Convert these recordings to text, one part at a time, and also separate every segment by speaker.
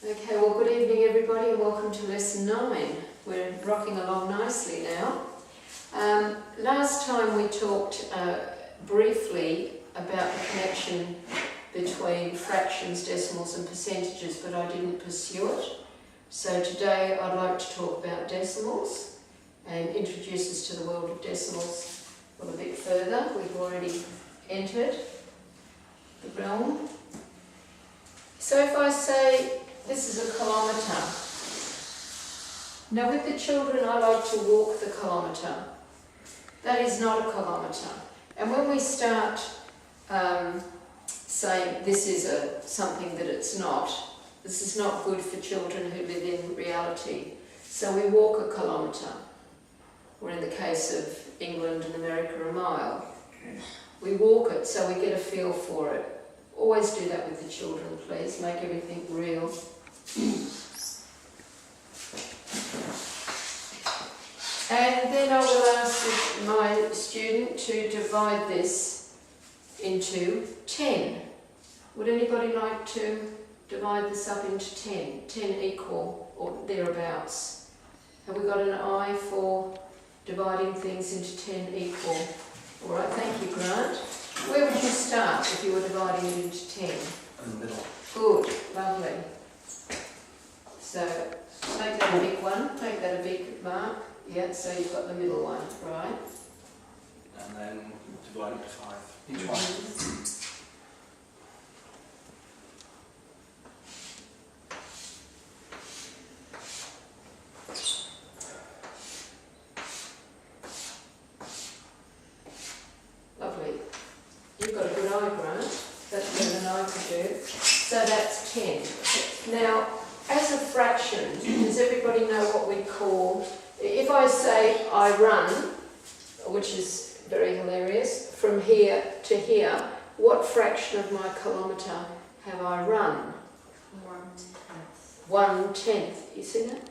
Speaker 1: Okay, well, good evening everybody and welcome to lesson 9. We're rocking along nicely now. Last time we talked briefly about the connection between fractions, decimals and percentages, but I didn't pursue it. So today I'd like to talk about decimals and introduce us to the world of decimals a little bit further. We've already entered the realm. So if I say this is a kilometre. Now with the children I like to walk the kilometre. That is not a kilometre. And when we start saying this is something that it's not, this is not good for children who live in reality. So we walk a kilometre, or in the case of England and America, a mile. We walk it so we get a feel for it. Always do that with the children, please. Make everything real. And then I will ask my student to divide this into 10. Would anybody like to divide this up into 10? 10 equal or thereabouts. Have we got an eye for dividing things into 10 equal? All right, thank you, Grant. Where would you start if you were dividing it into 10?
Speaker 2: In the middle.
Speaker 1: Good, lovely. So, make that a big one, make that a big mark. Yeah, so you've got the middle one, right?
Speaker 2: And then divide it to 5. Each one.
Speaker 1: Lovely. You've got a good eye, Grant. That's better than I could do. So that's 10. Now, as a fraction, does everybody know what we call, if I say I run, which is very hilarious, from here to here, what fraction of my kilometre have I run? 1/10. You see that?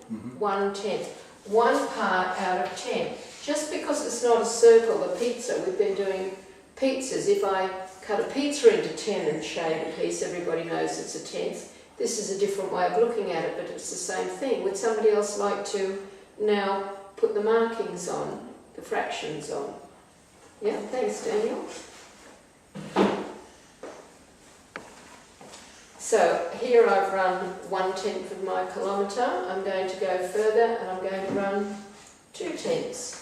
Speaker 1: 1/10. 1 part out of 10. Just because it's not a circle, a pizza, we've been doing pizzas. If I cut a pizza into 10 and shave a piece, everybody knows it's a tenth. This is a different way of looking at it, but it's the same thing. Would somebody else like to now put the markings on, the fractions on? Yeah, thanks, Daniel. So here I've run 1/10 of my kilometre. I'm going to go further and I'm going to run 2/10.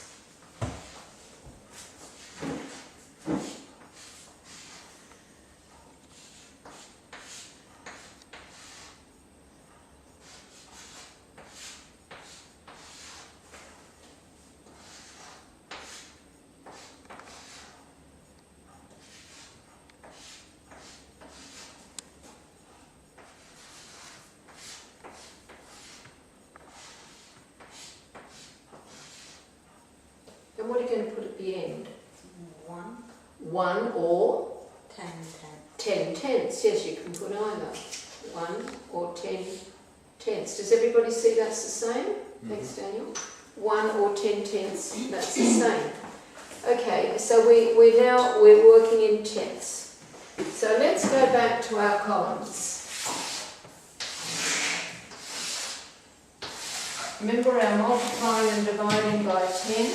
Speaker 1: And what are you going to put at the end?
Speaker 3: 1,
Speaker 1: 1 or
Speaker 3: 10,
Speaker 1: 10 tenths. Yes, you can put either 1 or 10 tenths. Does everybody see that's the same? Thanks, Daniel. 1 or 10 tenths, that's the same. Okay, so we're working in tenths. So let's go back to our columns. Remember our multiplying and dividing by 10.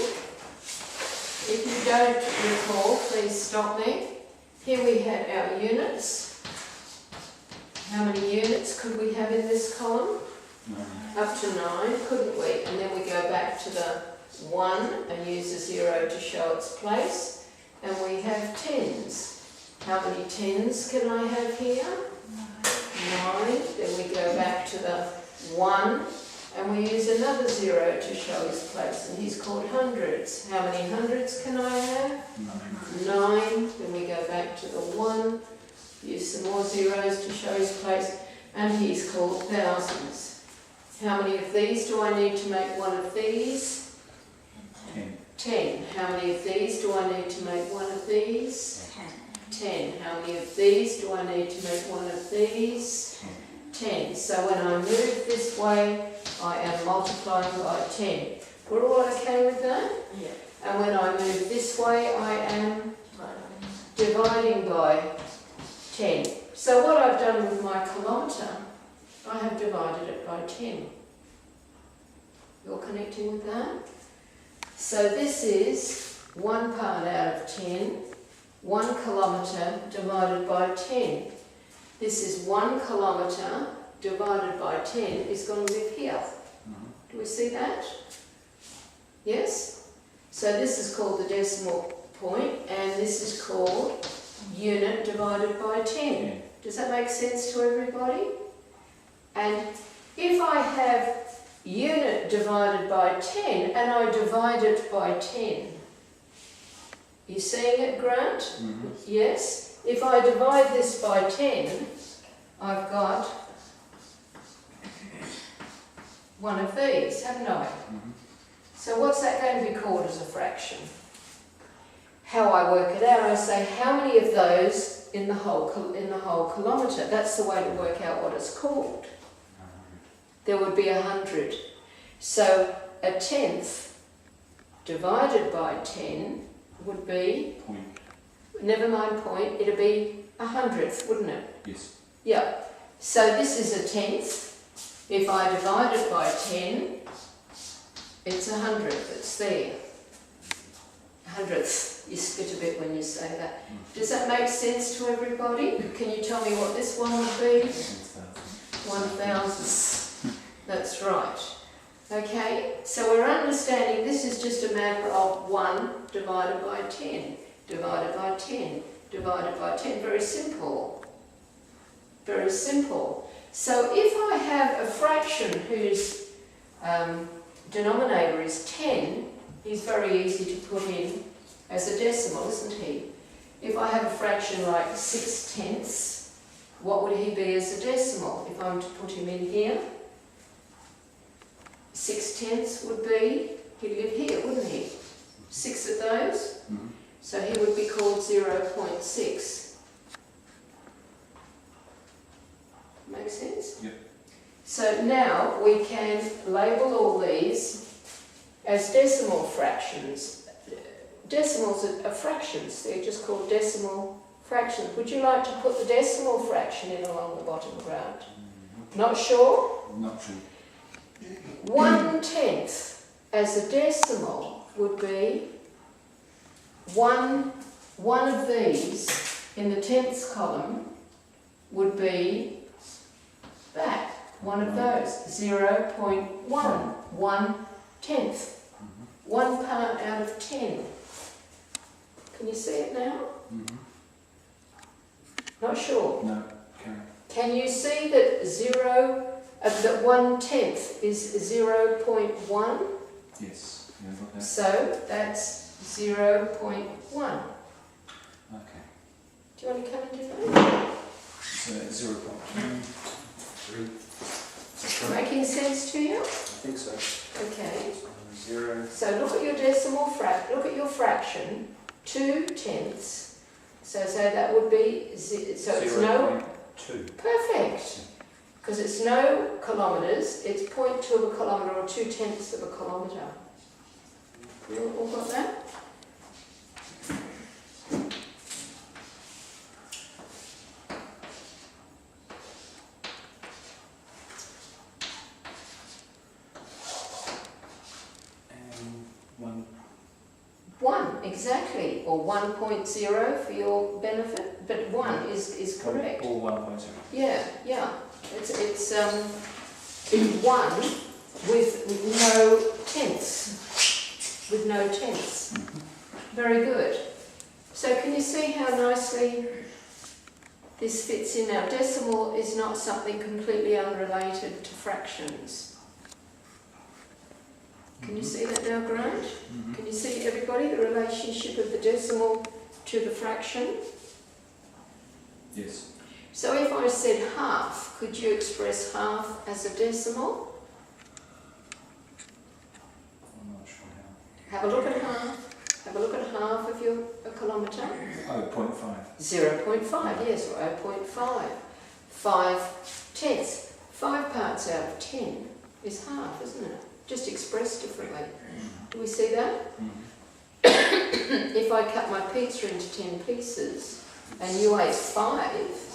Speaker 1: If you don't recall, please stop me. Here we had our units. How many units could we have in this column?
Speaker 2: 9.
Speaker 1: Up to 9, couldn't we? And then we go back to the 1 and use the 0 to show its place. And we have tens. How many tens can I have here? 9. Then we go back to the 1 and we use another 0 to show his place. And he's called hundreds. How many hundreds can I have? 9. Then we go back to the 1, use some more zeros to show his place, and he's called thousands. How many of these do I need to make one of these?
Speaker 2: 10.
Speaker 1: 10. How many of these do I need to make one of these?
Speaker 3: 10.
Speaker 1: 10. How many of these do I need to make one of these? 10. So when I move this way, I am multiplying by 10. We're all okay with that?
Speaker 3: Yeah.
Speaker 1: And when I move this way, I am dividing by 10. So what I've done with my kilometre I have divided it by 10. You're connecting with that? So this is 1 part out of 10, 1 kilometre divided by 10. This is 1 kilometre divided by 10 is going to live here. Do we see that? Yes? So this is called the decimal point, and this is called unit divided by 10.
Speaker 4: Yeah.
Speaker 1: Does that make sense to everybody? And if I have unit divided by 10 and I divide it by 10, you seeing it, Grant? Yes? If I divide this by 10, I've got one of these, haven't I? So what's that going to be called as a fraction? How I work it out, I say how many of those in the whole kilometre. That's the way to work out what it's called. There would be 100. So a tenth divided by 10 would be,
Speaker 4: Point.
Speaker 1: never mind point, it'd be 100th, wouldn't it?
Speaker 4: Yes.
Speaker 1: Yeah. So this is a tenth. If I divide it by 10, it's 100th, it's there. 100th. You spit a bit when you say that. Does that make sense to everybody? Can you tell me what this one would be? 1,000. That's right. Okay, so we're understanding this is just a matter of 1 divided by 10, divided by 10, divided by 10. Very simple. Very simple. So if I have a fraction whose denominator is 10, he's very easy to put in as a decimal, isn't he? If I have a fraction like 6/10, what would he be as a decimal? If I'm to put him in here, 6/10 would be, he'd live here, wouldn't he? 6 of those. So he would be called 0.6. Make sense?
Speaker 4: Yep.
Speaker 1: So now we can label all these as decimal fractions. Decimals are fractions, they're just called decimal fractions. Would you like to put the decimal fraction in along the bottom ground? Not sure?
Speaker 4: Not true.
Speaker 1: 1/10 as a decimal would be one of these in the tenths column would be that, one of those, 0.1, 1/10, 1 part out of 10. Can you see it now? Not sure.
Speaker 4: No. Carry.
Speaker 1: Can you see that that 1/10 is 0.1?
Speaker 4: Yes. Yeah, got that.
Speaker 1: So that's 0.1.
Speaker 4: Okay.
Speaker 1: Do you want to come and do that?
Speaker 4: So that's 0.3.
Speaker 1: Making sense to you?
Speaker 2: I think so.
Speaker 1: Okay.
Speaker 2: 0.
Speaker 1: So look at your decimal look at your fraction, 2/10. So that would be, so it's no,
Speaker 2: 0.2.
Speaker 1: perfect. Because it's no kilometres, it's 0.2 of a kilometre or 2/10 of a kilometre. You all got that?
Speaker 2: And 1.
Speaker 1: 1, exactly, or 1.0 for your benefit, but 1 is correct.
Speaker 2: Or 1.0.
Speaker 1: Yeah. It's 1 with no tenths. With no tenths. Very good. So can you see how nicely this fits in? Now, decimal is not something completely unrelated to fractions. Can you see that now, Grant? Can you see, everybody, the relationship of the decimal to the fraction?
Speaker 4: Yes.
Speaker 1: So if I said half, could you express half as a decimal?
Speaker 4: I'm not sure how.
Speaker 1: Have a look at half. Have a look at half of a kilometre.
Speaker 4: Oh, 0.5.
Speaker 1: 0.5, yes, or 0.5. 5/10. 5 parts out of 10 is half, isn't it? Just expressed differently. Do we see that? If I cut my pizza into 10 pieces and you ate 5,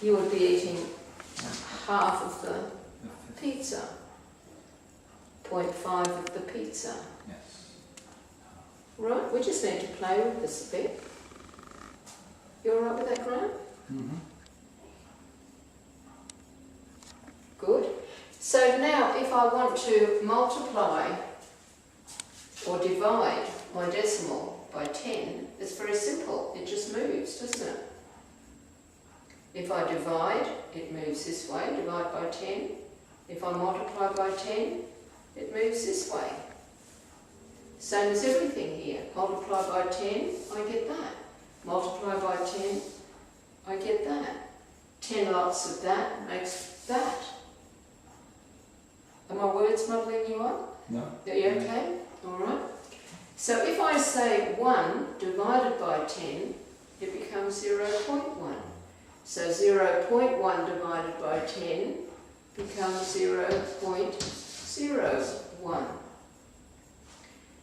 Speaker 1: you would be eating half of the pizza. 0.5 of the pizza.
Speaker 4: Yes.
Speaker 1: Right, we just need to play with this a bit. You alright with that, Graham?
Speaker 4: Mm-hmm.
Speaker 1: Good. So now if I want to multiply or divide my decimal by 10, it's very simple. It just moves, doesn't it? If I divide, it moves this way, divide by 10. If I multiply by 10, it moves this way. Same as everything here. Multiply by 10, I get that. Multiply by 10, I get that. 10 lots of that makes that. Are my words muddling you up?
Speaker 4: No.
Speaker 1: Are you okay? Alright. So if I say 1 divided by 10, it becomes 0.1. So 0.1 divided by 10 becomes 0.01.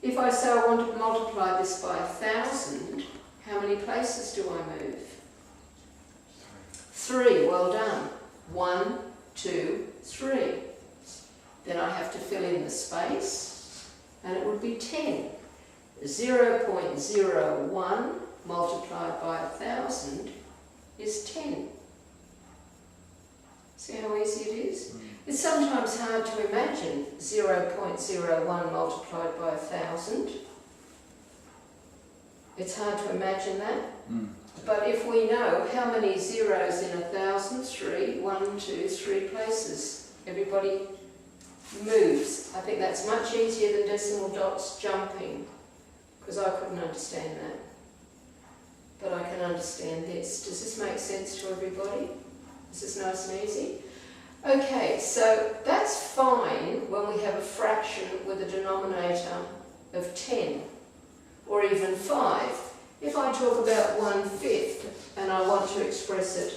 Speaker 1: If I say I want to multiply this by 1,000, how many places do I move? 3, well done. 1, 2, 3. Then I have to fill in the space, and it would be 10. 0.01 multiplied by 1,000 is 10. See how easy it is? It's sometimes hard to imagine 0.01 multiplied by 1,000. It's hard to imagine that. But if we know how many zeros in 1,000, 3, 1, 2, 3 places, everybody moves. I think that's much easier than decimal dots jumping, because I couldn't understand that. But I can understand this. Does this make sense to everybody? Is this nice and easy? Okay, so that's fine when we have a fraction with a denominator of 10, or even 5. If I talk about 1/5 and I want to express it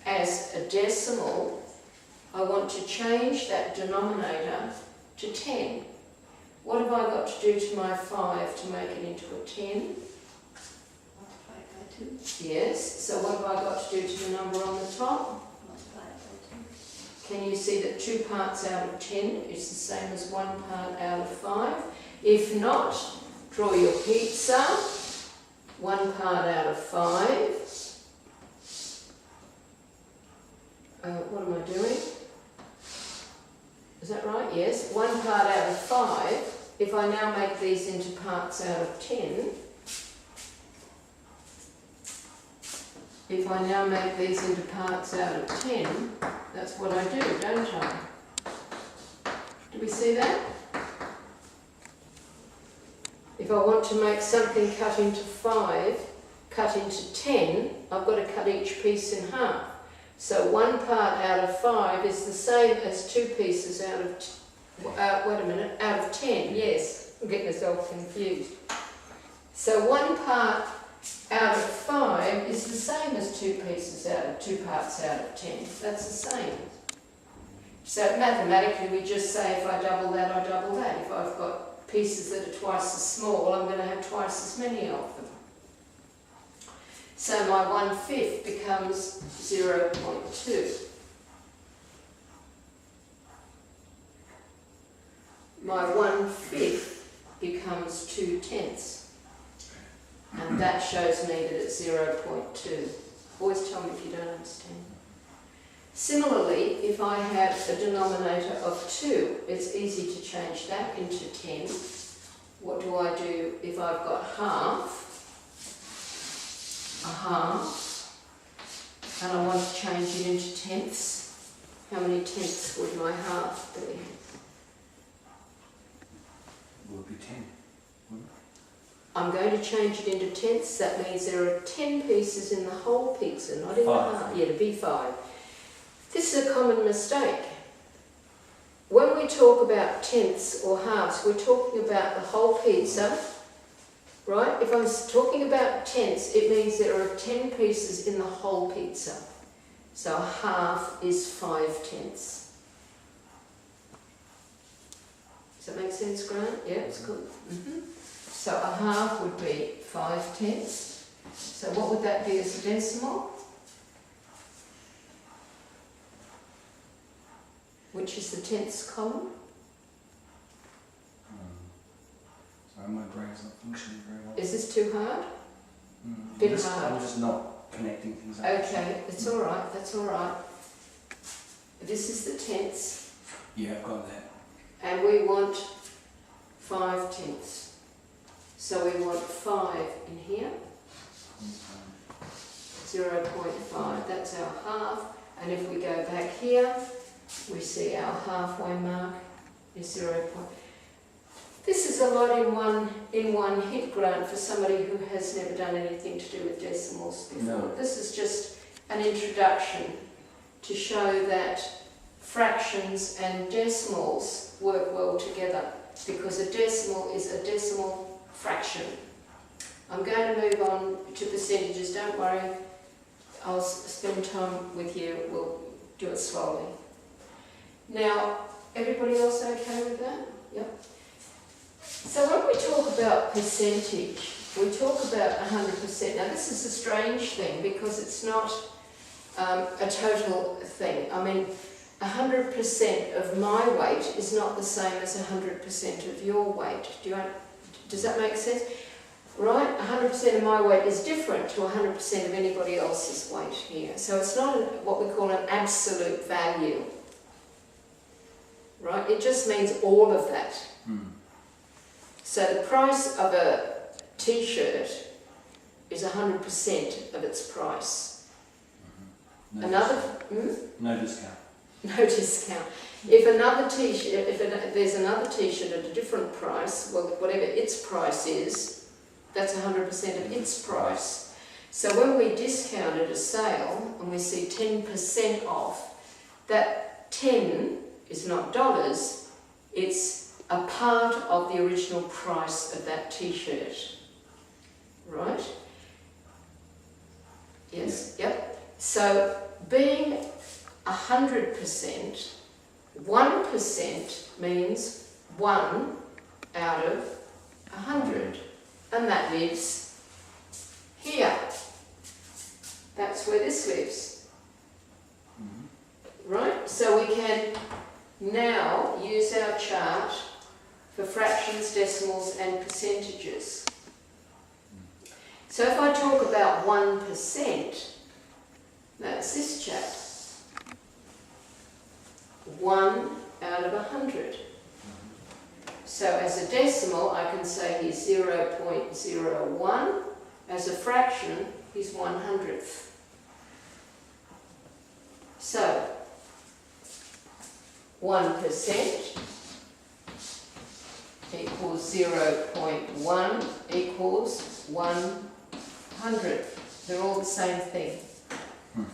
Speaker 1: as a decimal, I want to change that denominator to 10. What have I got to do to my 5 to make it into a 10?
Speaker 3: Multiply it by 2.
Speaker 1: Yes, so what have I got to do to the number on the top?
Speaker 3: Multiply it by 2.
Speaker 1: Can you see that 2 parts out of 10 is the same as 1 part out of 5? If not, draw your pizza. 1 part out of 5. What am I doing? Is that right? Yes. 1 part out of 5. If I now make these into parts out of 10, if I now make these into parts out of 10, that's what I do, don't I? Do we see that? If I want to make something cut into 5, cut into 10, I've got to cut each piece in half. So 1 part out of 5 is the same as 2 pieces out of, out of 10, yes. I'm getting myself confused. So 1 part out of 5 is the same as 2 pieces out of 2 parts out of 10. That's the same. So mathematically we just say if I double that, I double that. If I've got pieces that are twice as small, I'm going to have twice as many of them. So my 1/5 becomes 0.2. My 1/5 becomes 2/10. And that shows me that it's 0.2. Always tell me if you don't understand. Similarly, if I have a denominator of 2, it's easy to change that into 10. What do I do if I've got half? A half. And I want to change it into tenths. How many tenths would my half be?
Speaker 4: Would be 10. Wouldn't it?
Speaker 1: I'm going to change it into tenths. That means there are 10 pieces in the whole pizza, not in the
Speaker 4: 5.
Speaker 1: half. Yeah, to be 5. This is a common mistake. When we talk about tenths or halves, we're talking about the whole pizza, right? If I'm talking about tenths, it means there are 10 pieces in the whole pizza. So a half is 5/10. Does that make sense, Grant? Yeah, it's good. So a half would be 5/10. So what would that be as a decimal? which is the tenths column.
Speaker 4: Sorry, my brain's not functioning very well.
Speaker 1: Is this too hard?
Speaker 4: Mm.
Speaker 1: Bit
Speaker 4: I'm just,
Speaker 1: hard.
Speaker 4: I'm just not connecting things up.
Speaker 1: Okay, that's all right, that's all right. This is the tenths,
Speaker 4: Yeah, I've got that.
Speaker 1: and we want 5 tenths. So we want 5 in here, 0.5, that's our half. And if we go back here, we see our halfway mark is 0. This is a lot in one hit, Grant, for somebody who has never done anything to do with decimals before.
Speaker 4: No.
Speaker 1: This is just an introduction to show that fractions and decimals work well together, because a decimal is a decimal fraction. I'm going to move on to percentages, don't worry. I'll spend time with you, we'll do it slowly. Now, everybody else okay with that? Yep. So when we talk about percentage, we talk about 100%. Now this is a strange thing because it's not a total thing. I mean, 100% of my weight is not the same as 100% of your weight. Does that make sense? Right? 100% of my weight is different to 100% of anybody else's weight here. So it's not what we call an absolute value. Right? It just means all of that.
Speaker 4: Mm.
Speaker 1: So the price of a t-shirt is 100% of its price.
Speaker 4: No
Speaker 1: Another,
Speaker 4: discount. No discount.
Speaker 1: no discount. If another t-shirt, if there's another t-shirt at a different price, well, whatever its price is, that's 100% of its price. So when we discount at a sale and we see 10% off, that 10 is not dollars, it's a part of the original price of that t-shirt. Right? Yes? Yep. So being 100%, 1% means 1 out of 100. And that lives here. That's where this lives. Right? So we can now use our chart for fractions, decimals and percentages. So if I talk about 1%, that's this chap. 1 out of 100. So as a decimal, I can say he's 0.01. As a fraction, he's 100th. So 1% equals 0.1 equals 100. They're all the same thing.
Speaker 3: 0.01.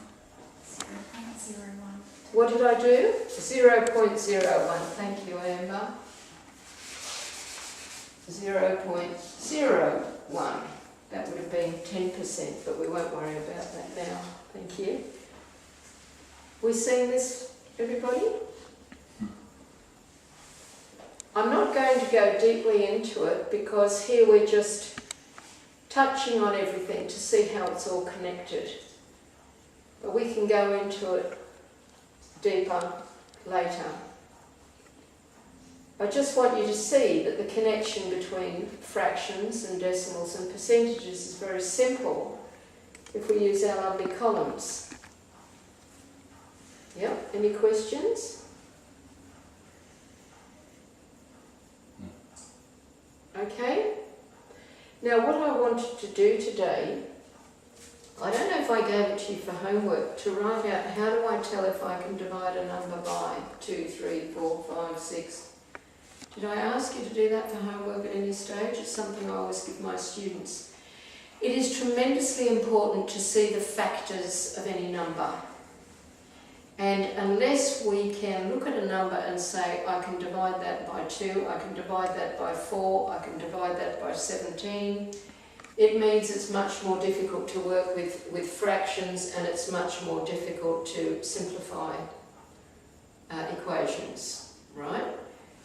Speaker 1: What did I do? 0.01. Thank you, Amber. 0.01. That would have been 10%, but we won't worry about that now. Thank you. We seeing this, everybody? I'm not going to go deeply into it because here we're just touching on everything to see how it's all connected. But we can go into it deeper later. I just want you to see that the connection between fractions and decimals and percentages is very simple if we use our lovely columns. Yep, any questions? Okay. Now what I wanted to do today, I don't know if I gave it to you for homework, to write out how do I tell if I can divide a number by 2, 3, 4, 5, 6. Did I ask you to do that for homework at any stage? It's something I always give my students. It is tremendously important to see the factors of any number. And unless we can look at a number and say, I can divide that by 2, I can divide that by 4, I can divide that by 17, it means it's much more difficult to work with fractions, and it's much more difficult to simplify equations, right?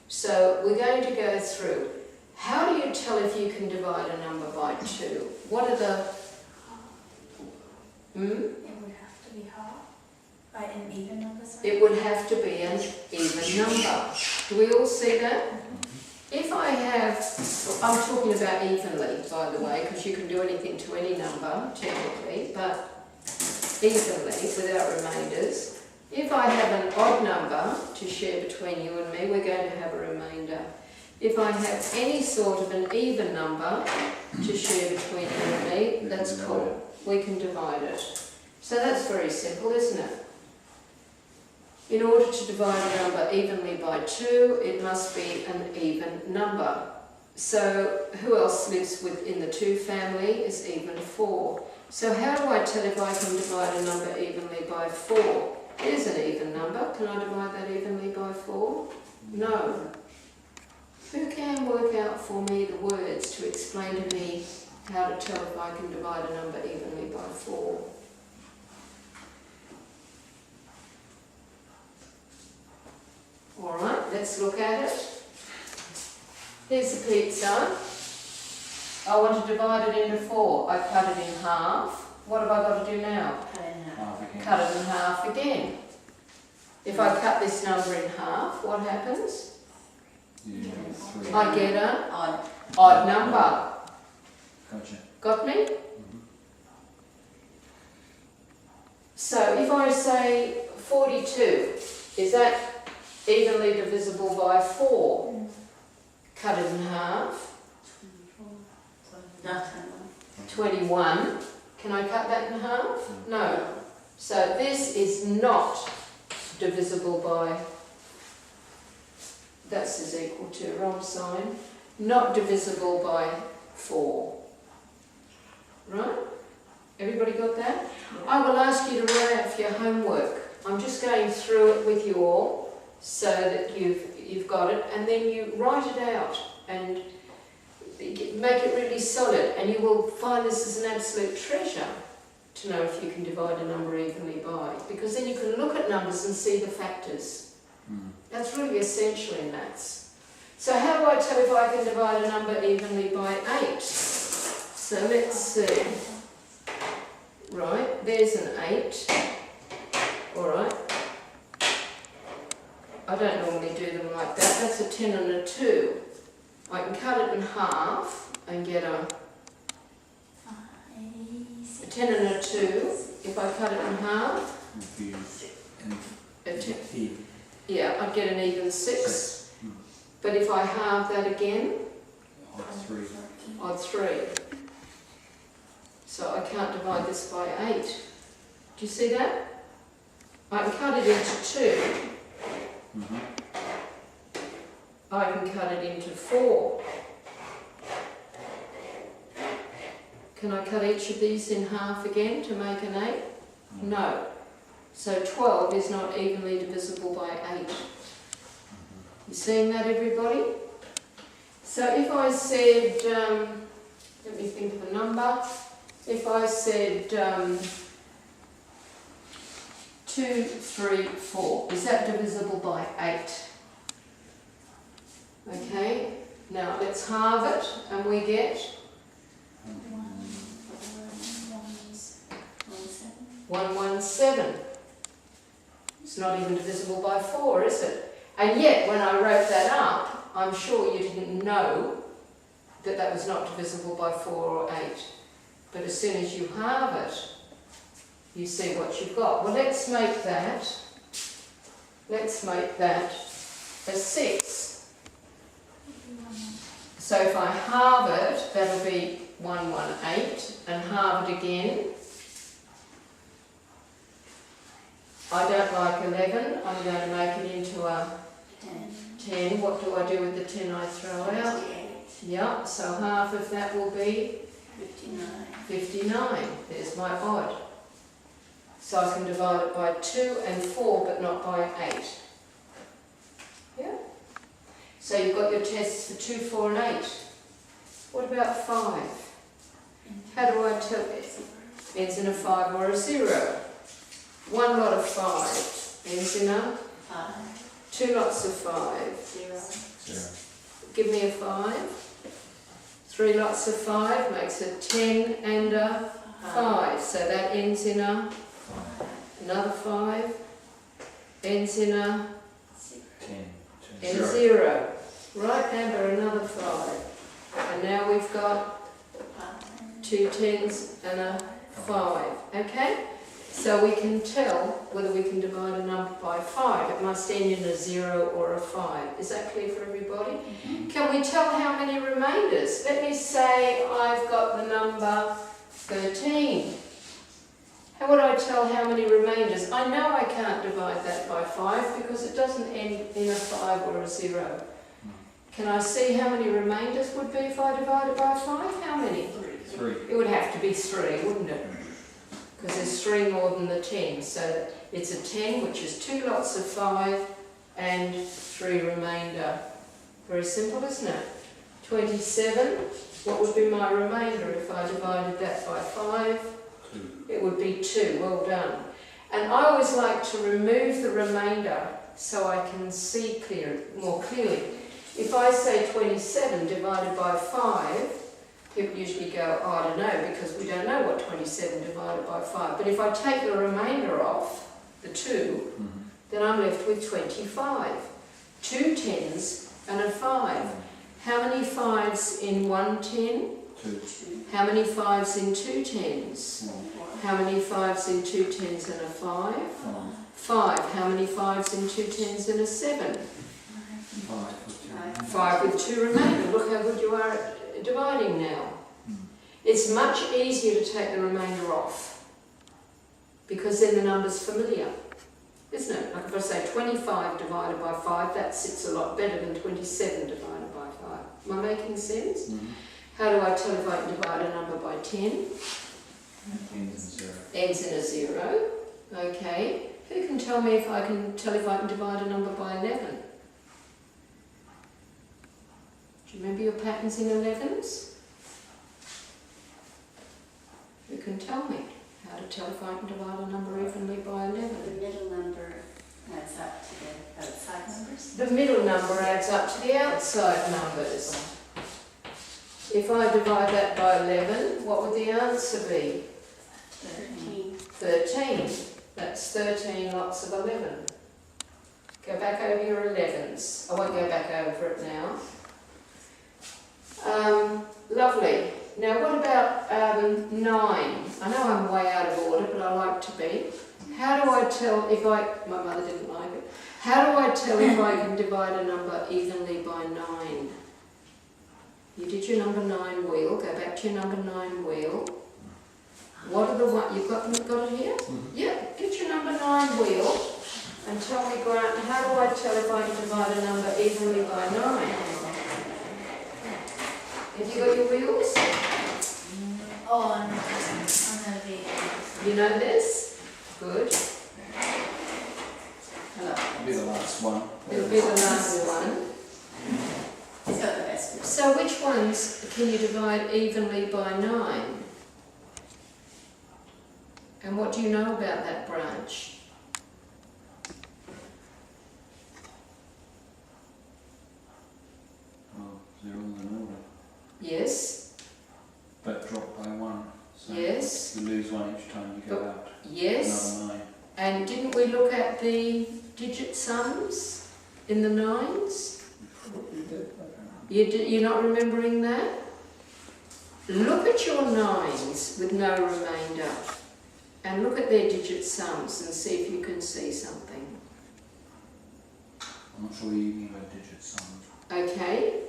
Speaker 1: So we're going to go through, how do you tell if you can divide a number by 2? What are the...
Speaker 3: It would have to be half. By an even number sign?
Speaker 1: It would have to be an even number. Do we all see that? If I have, I'm talking about evenly, by the way, because you can do anything to any number, technically, but evenly, without remainders. If I have an odd number to share between you and me, we're going to have a remainder. If I have any sort of an even number to share between you and me, that's cool. We can divide it. So that's very simple, isn't it? In order to divide a number evenly by 2, it must be an even number. So who else lives within the 2 family is even 4. So how do I tell if I can divide a number evenly by 4? It is an even number. Can I divide that evenly by 4? No. Who can work out for me the words to explain to me how to tell if I can divide a number evenly by 4? Alright, let's look at it. Here's the pizza. I want to divide it into 4. I cut it in half. What have I got to do now?
Speaker 3: Cut in half.
Speaker 4: Half again.
Speaker 1: Cut it in half again. If I cut this number in half, what happens?
Speaker 4: Yeah, 3.
Speaker 1: I get an
Speaker 3: Odd.
Speaker 1: odd number.
Speaker 4: Gotcha.
Speaker 1: Got me?
Speaker 4: Mhm.
Speaker 1: So if I say 42, is that evenly divisible by 4? Cut it in half. 21. Can I cut that in half? No. So this is not divisible by, that's is equal to, wrong sign, not divisible by 4. Right? Everybody got that? I will ask you to write out for your homework. I'm just going through it with you all so that you've got it, and then you write it out and make it really solid, and you will find this is an absolute treasure to know if you can divide a number evenly by, because then you can look at numbers and see the factors. That's really essential in maths. So how do I tell if I can divide a number evenly by 8? So let's see. Right, there's an 8. Alright. I don't normally do them like that. That's a 10 and a 2. I can cut it in half and get a 10 and a 2. If I cut it in half, yeah, I'd get an even 6. But if I halve that again, I'd 3. So I can't divide this by 8. Do you see that? I can cut it into 2. I can cut it into 4. Can I cut each of these in half again to make an 8? No. So 12 is not evenly divisible by 8. You seeing that, everybody? So if I said, let me think of a number. If I said 2, 3, 4, is that divisible by 8? Okay, now let's halve it, and we get 117. It's not even divisible by 4, is it? And yet, when I wrote that up, I'm sure you didn't know that that was not divisible by 4 or 8. But as soon as you halve it, you see what you've got. Well, let's make that a 6. So if I halve it, that'll be 118, and halve it again. I don't like 11, I'm going to make it into a 10. What do I do with the 10 I throw out? Yeah, so half of that will be 59. There's my odd. So I can divide it by 2 and 4, but not by 8. Yeah? So you've got your tests for 2, 4 and 8. What about 5? How do I tell it? Ends in a 5 or a 0. One lot of 5 ends in a 2 lots of 5. Give me a 5. 3 lots of 5 makes a 10 and a 5. So that ends in another 5. ends in a
Speaker 4: 10.
Speaker 1: and 0. Right, Amber, another 5. And now we've got 2 10s and a 5. Okay? So we can tell whether we can divide a number by 5. It must end in a 0 or a 5. Is that clear for everybody? Can we tell how many remainders? Let me say I've got the number 13. How would I tell how many remainders? I know I can't divide that by 5 because it doesn't end in a 5 or a 0. Can I see how many remainders would be if I divided by 5? How many?
Speaker 4: 3.
Speaker 1: It would have to be 3, wouldn't it? Because there's 3 more than the 10. So it's a 10, which is 2 lots of 5 and 3 remainder. Very simple, isn't it? 27, what would be my remainder if I divided that by 5?
Speaker 4: 2.
Speaker 1: It would be 2, well done. And I always like to remove the remainder so I can see more clearly. If I say 27 divided by 5, people usually go, oh, I don't know, because we don't know what 27 divided by 5. But if I take the remainder off, the 2, then I'm left with 25. 2 10s and a 5. How many 5s in 1 10?
Speaker 4: 2.
Speaker 1: How many 5s in 2 10s?
Speaker 4: 1.
Speaker 1: How many 5s in 2 10s and a 5? 5. How many 5s in 2 10s and a 7?
Speaker 4: 5.
Speaker 1: 5 with 2 remainder. Look how good you are at dividing now. It's much easier to take the remainder off because then the number's familiar, isn't it? Like if I say 25 divided by 5, that sits a lot better than 27 divided by 5. Am I making sense? How do I tell if I can divide a number by 10?
Speaker 4: Ends in 0.
Speaker 1: Ends in a 0. Okay. Who can tell me if I can divide a number by 11? Do you remember your patterns in 11s? Who can tell me how to tell if I can divide a number evenly by 11?
Speaker 3: The middle number adds up to the outside numbers.
Speaker 1: The middle number adds up to the outside numbers. If I divide that by 11, what would the answer be?
Speaker 3: 13.
Speaker 1: 13. That's 13 lots of 11. Go back over your 11s. I won't go back over it now. Lovely. Now what about 9? I know I'm way out of order, but I like to be. How do I tell if my mother didn't like it. How do I tell if I can divide a number evenly by 9? You did your number 9 wheel. Go back to your number 9 wheel. What are the one? You've got it here? Yeah. Get your number 9 wheel and tell me, Grant, how do I tell if I can divide a number evenly by 9? Have you got your wheels?
Speaker 3: On the
Speaker 1: You know this? Good.
Speaker 4: It'll be the last one.
Speaker 1: It'll be the last one.
Speaker 3: It's got the best one.
Speaker 1: So which ones can you divide evenly by 9? And what do you know about that branch?
Speaker 4: Oh, they're all in order.
Speaker 1: Yes.
Speaker 4: But drop by 1. So
Speaker 1: Yes.
Speaker 4: you lose 1 each time you go out.
Speaker 1: Yes.
Speaker 4: Another 9.
Speaker 1: And didn't we look at the digit sums in the 9s?
Speaker 4: Probably did. I don't know.
Speaker 1: You're not remembering that? Look at your 9s with no remainder and look at their digit sums and see if you can see something.
Speaker 4: I'm not sure what you mean by digit sums.
Speaker 1: Okay,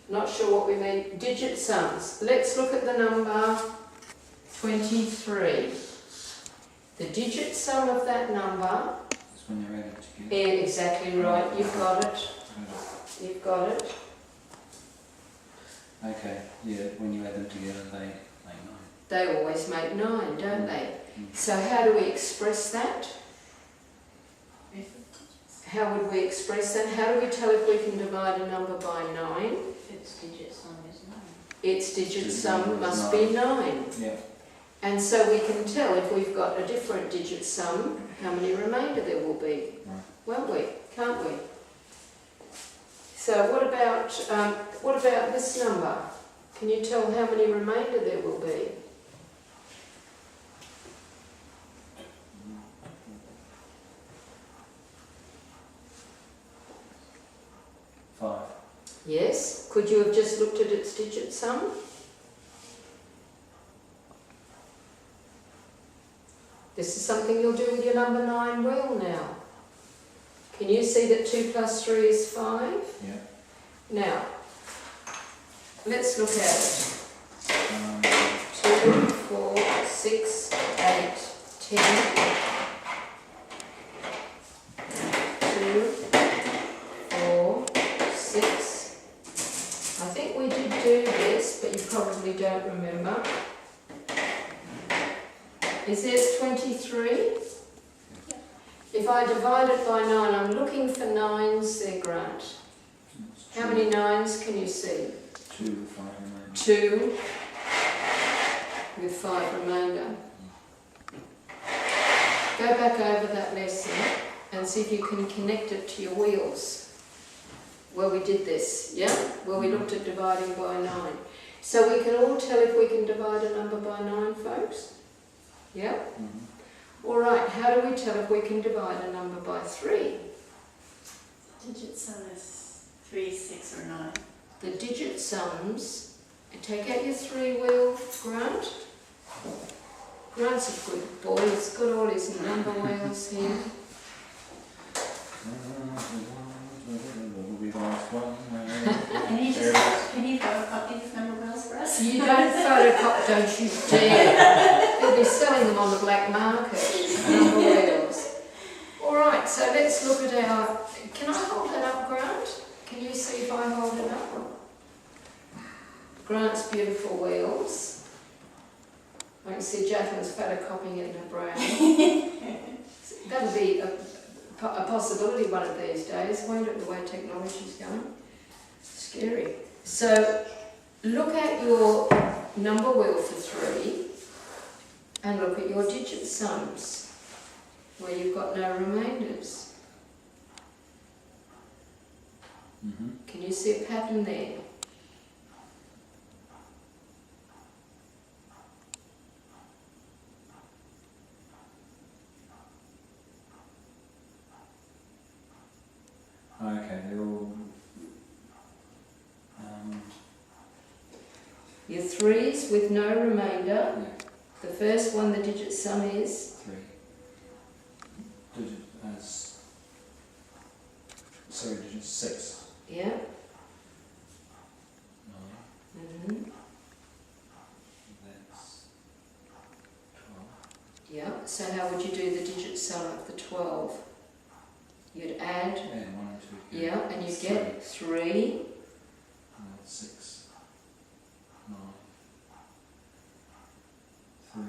Speaker 1: not sure what we mean. Digit sums. Let's look at the number 23. The digit sum of that number.
Speaker 4: It's when you're added together.
Speaker 1: Yeah, exactly right. You've got it. You've got it.
Speaker 4: Okay, yeah, when you add them together, they make 9.
Speaker 1: They always make 9, don't they? So how do we express that? How would we express that? How do we tell if we can divide a number by 9?
Speaker 3: Its digit sum is 9.
Speaker 1: Its digit sum must be 9.
Speaker 4: Yeah.
Speaker 1: And so we can tell if we've got a different digit sum, how many remainder there will be.
Speaker 4: Right.
Speaker 1: Won't we? Can't we? So what about this number? Can you tell how many remainder there will be?
Speaker 4: 5.
Speaker 1: Yes. Could you have just looked at its digit sum? This is something you'll do with your number 9 wheel now. Can you see that 2 plus 3 is 5?
Speaker 4: Yeah.
Speaker 1: Now, let's look at it. 2, 4, 6, 8, 10. 2, 4, 6. I think we did do this, but you probably don't remember. Is it 23? If I divide it by 9, I'm looking for 9s there, Grant. How many 9s can you see?
Speaker 4: 2 with 5 remaining.
Speaker 1: 2 with 5 remainder. Go back over that lesson and see if you can connect it to your wheels where we did this, yeah? Where we looked at dividing by 9. So we can all tell if we can divide a number by 9, folks? Yeah?
Speaker 4: Mm-hmm.
Speaker 1: All right, how do we tell if we can divide a number by 3?
Speaker 3: Digit sum is 3, 6, or 9.
Speaker 1: The digit sums, take out your 3 wheel, Grant. Grant's a good boy, he's got all his number wheels here.
Speaker 4: Will be the last one.
Speaker 3: Can you photocopy these number wheels for us?
Speaker 1: You don't photocopy, don't you dare. They'll be selling them on the black market, number wheels. All right, so let's look at our, can I hold it up, Grant? Can you see if I hold it up? Grant's beautiful wheels. I can see Jacqueline's photocopying it in her brain. That'll be a possibility one of these days, won't it, the way technology's going? Scary. So, look at your number wheel for 3 and look at your digit sums where you've got no remainders.
Speaker 4: Mm-hmm.
Speaker 1: Can you see a pattern there?
Speaker 4: Okay, they're all.
Speaker 1: Your 3s with no remainder.
Speaker 4: Yeah,
Speaker 1: The first one, the digit sum is
Speaker 4: 3. Digit as. Sorry, digit 6.
Speaker 1: yeah.
Speaker 4: 9.
Speaker 1: Mm-hmm.
Speaker 4: That's 12.
Speaker 1: Yeah. So how would you do the digit sum of the 12? You'd add,
Speaker 4: Yeah, 1 and 2.
Speaker 1: yeah, and you get 3.
Speaker 4: And that's 6. 9. 3.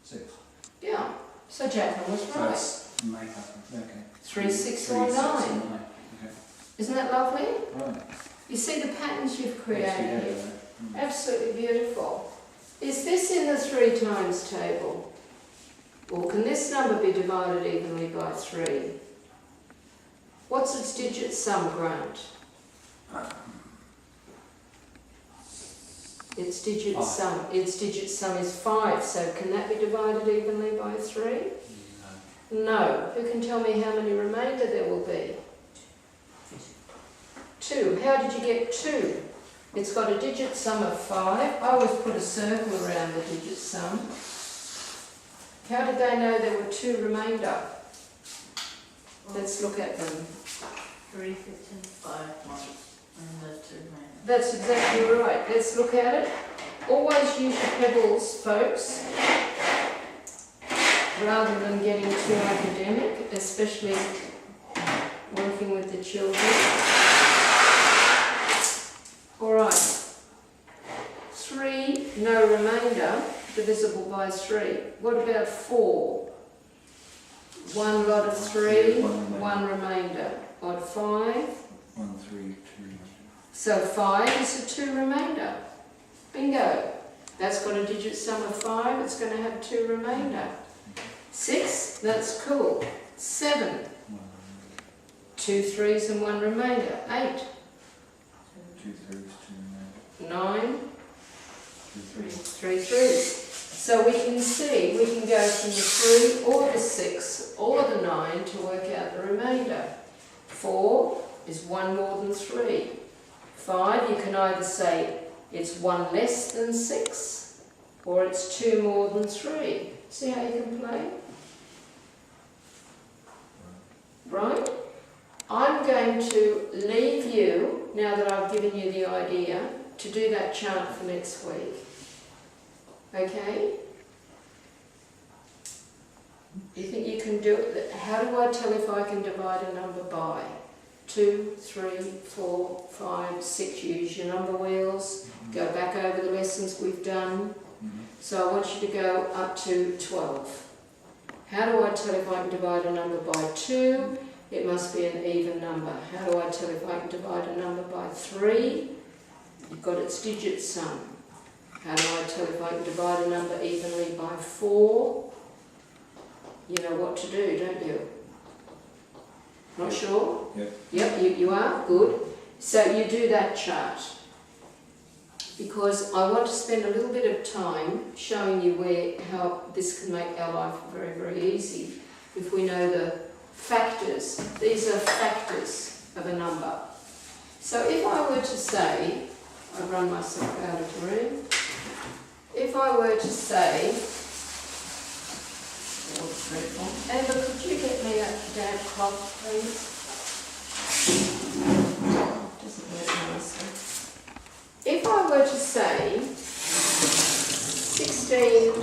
Speaker 4: 6.
Speaker 1: Yeah. So Jacqueline was
Speaker 4: So
Speaker 1: right.
Speaker 4: that's make up. Okay.
Speaker 1: 3, 6, or
Speaker 4: 3, 6,
Speaker 1: 9.
Speaker 4: and 9. Okay.
Speaker 1: Isn't that lovely?
Speaker 4: Right.
Speaker 1: You see the patterns you've
Speaker 4: Yes,
Speaker 1: created
Speaker 4: we have
Speaker 1: here?
Speaker 4: that.
Speaker 1: Absolutely beautiful. Is this in the 3 times table? Or can this number be divided evenly by 3? What's its digit sum, Grant? Its digit sum. Its digit sum is 5, so can that be divided evenly by 3?
Speaker 4: No.
Speaker 1: No. Who can tell me how many remainder there will be? 2. How did you get 2? It's got a digit sum of 5. I always put a circle around the digit sum. How did they know there were 2 remainder? Let's look at them.
Speaker 3: 3, 15, 5, 1, and the 2 remaining.
Speaker 1: That's exactly right. Let's look at it. Always use your pebbles, folks, rather than getting too academic, especially working with the children. All right. 3, no remainder, divisible by 3. What about 4? 1 lot of 3, 1 remainder. Odd 5.
Speaker 4: 1, 3, 2.
Speaker 1: So 5 is a 2 remainder. Bingo. That's got a digit sum of 5, it's going to have 2 remainder. 6, that's cool. 7, 2 3s and 1 remainder. 8,
Speaker 4: 2 3s, 2 remainder.
Speaker 1: 9,
Speaker 4: 3
Speaker 1: 3 3s. So we can see, we can go from the 3 or the 6 or the 9 to work out the remainder. 4 is 1 more than 3. 5, you can either say it's 1 less than 6 or it's 2 more than 3. See how you can play? Right? I'm going to leave you, now that I've given you the idea, to do that chart for next week. Okay? You think you can do it? How do I tell if I can divide a number by? 2, 3, 4, 5, 6. Use your number wheels. Go back over the lessons we've done. So I want you to go up to 12. How do I tell if I can divide a number by 2? It must be an even number. How do I tell if I can divide a number by 3? You've got its digit sum. How do I tell if I can divide a number evenly by 4? You know what to do, don't you? Not sure?
Speaker 4: Yep.
Speaker 1: Yep, you are? Good. So you do that chart. Because I want to spend a little bit of time showing you how this can make our life very, very easy if we know the factors. These are factors of a number. So if I were to say, I've run myself out of the room. If I were to say, Amber, could you get me a damp cloth, please? Doesn't work nicely. If I were to say 16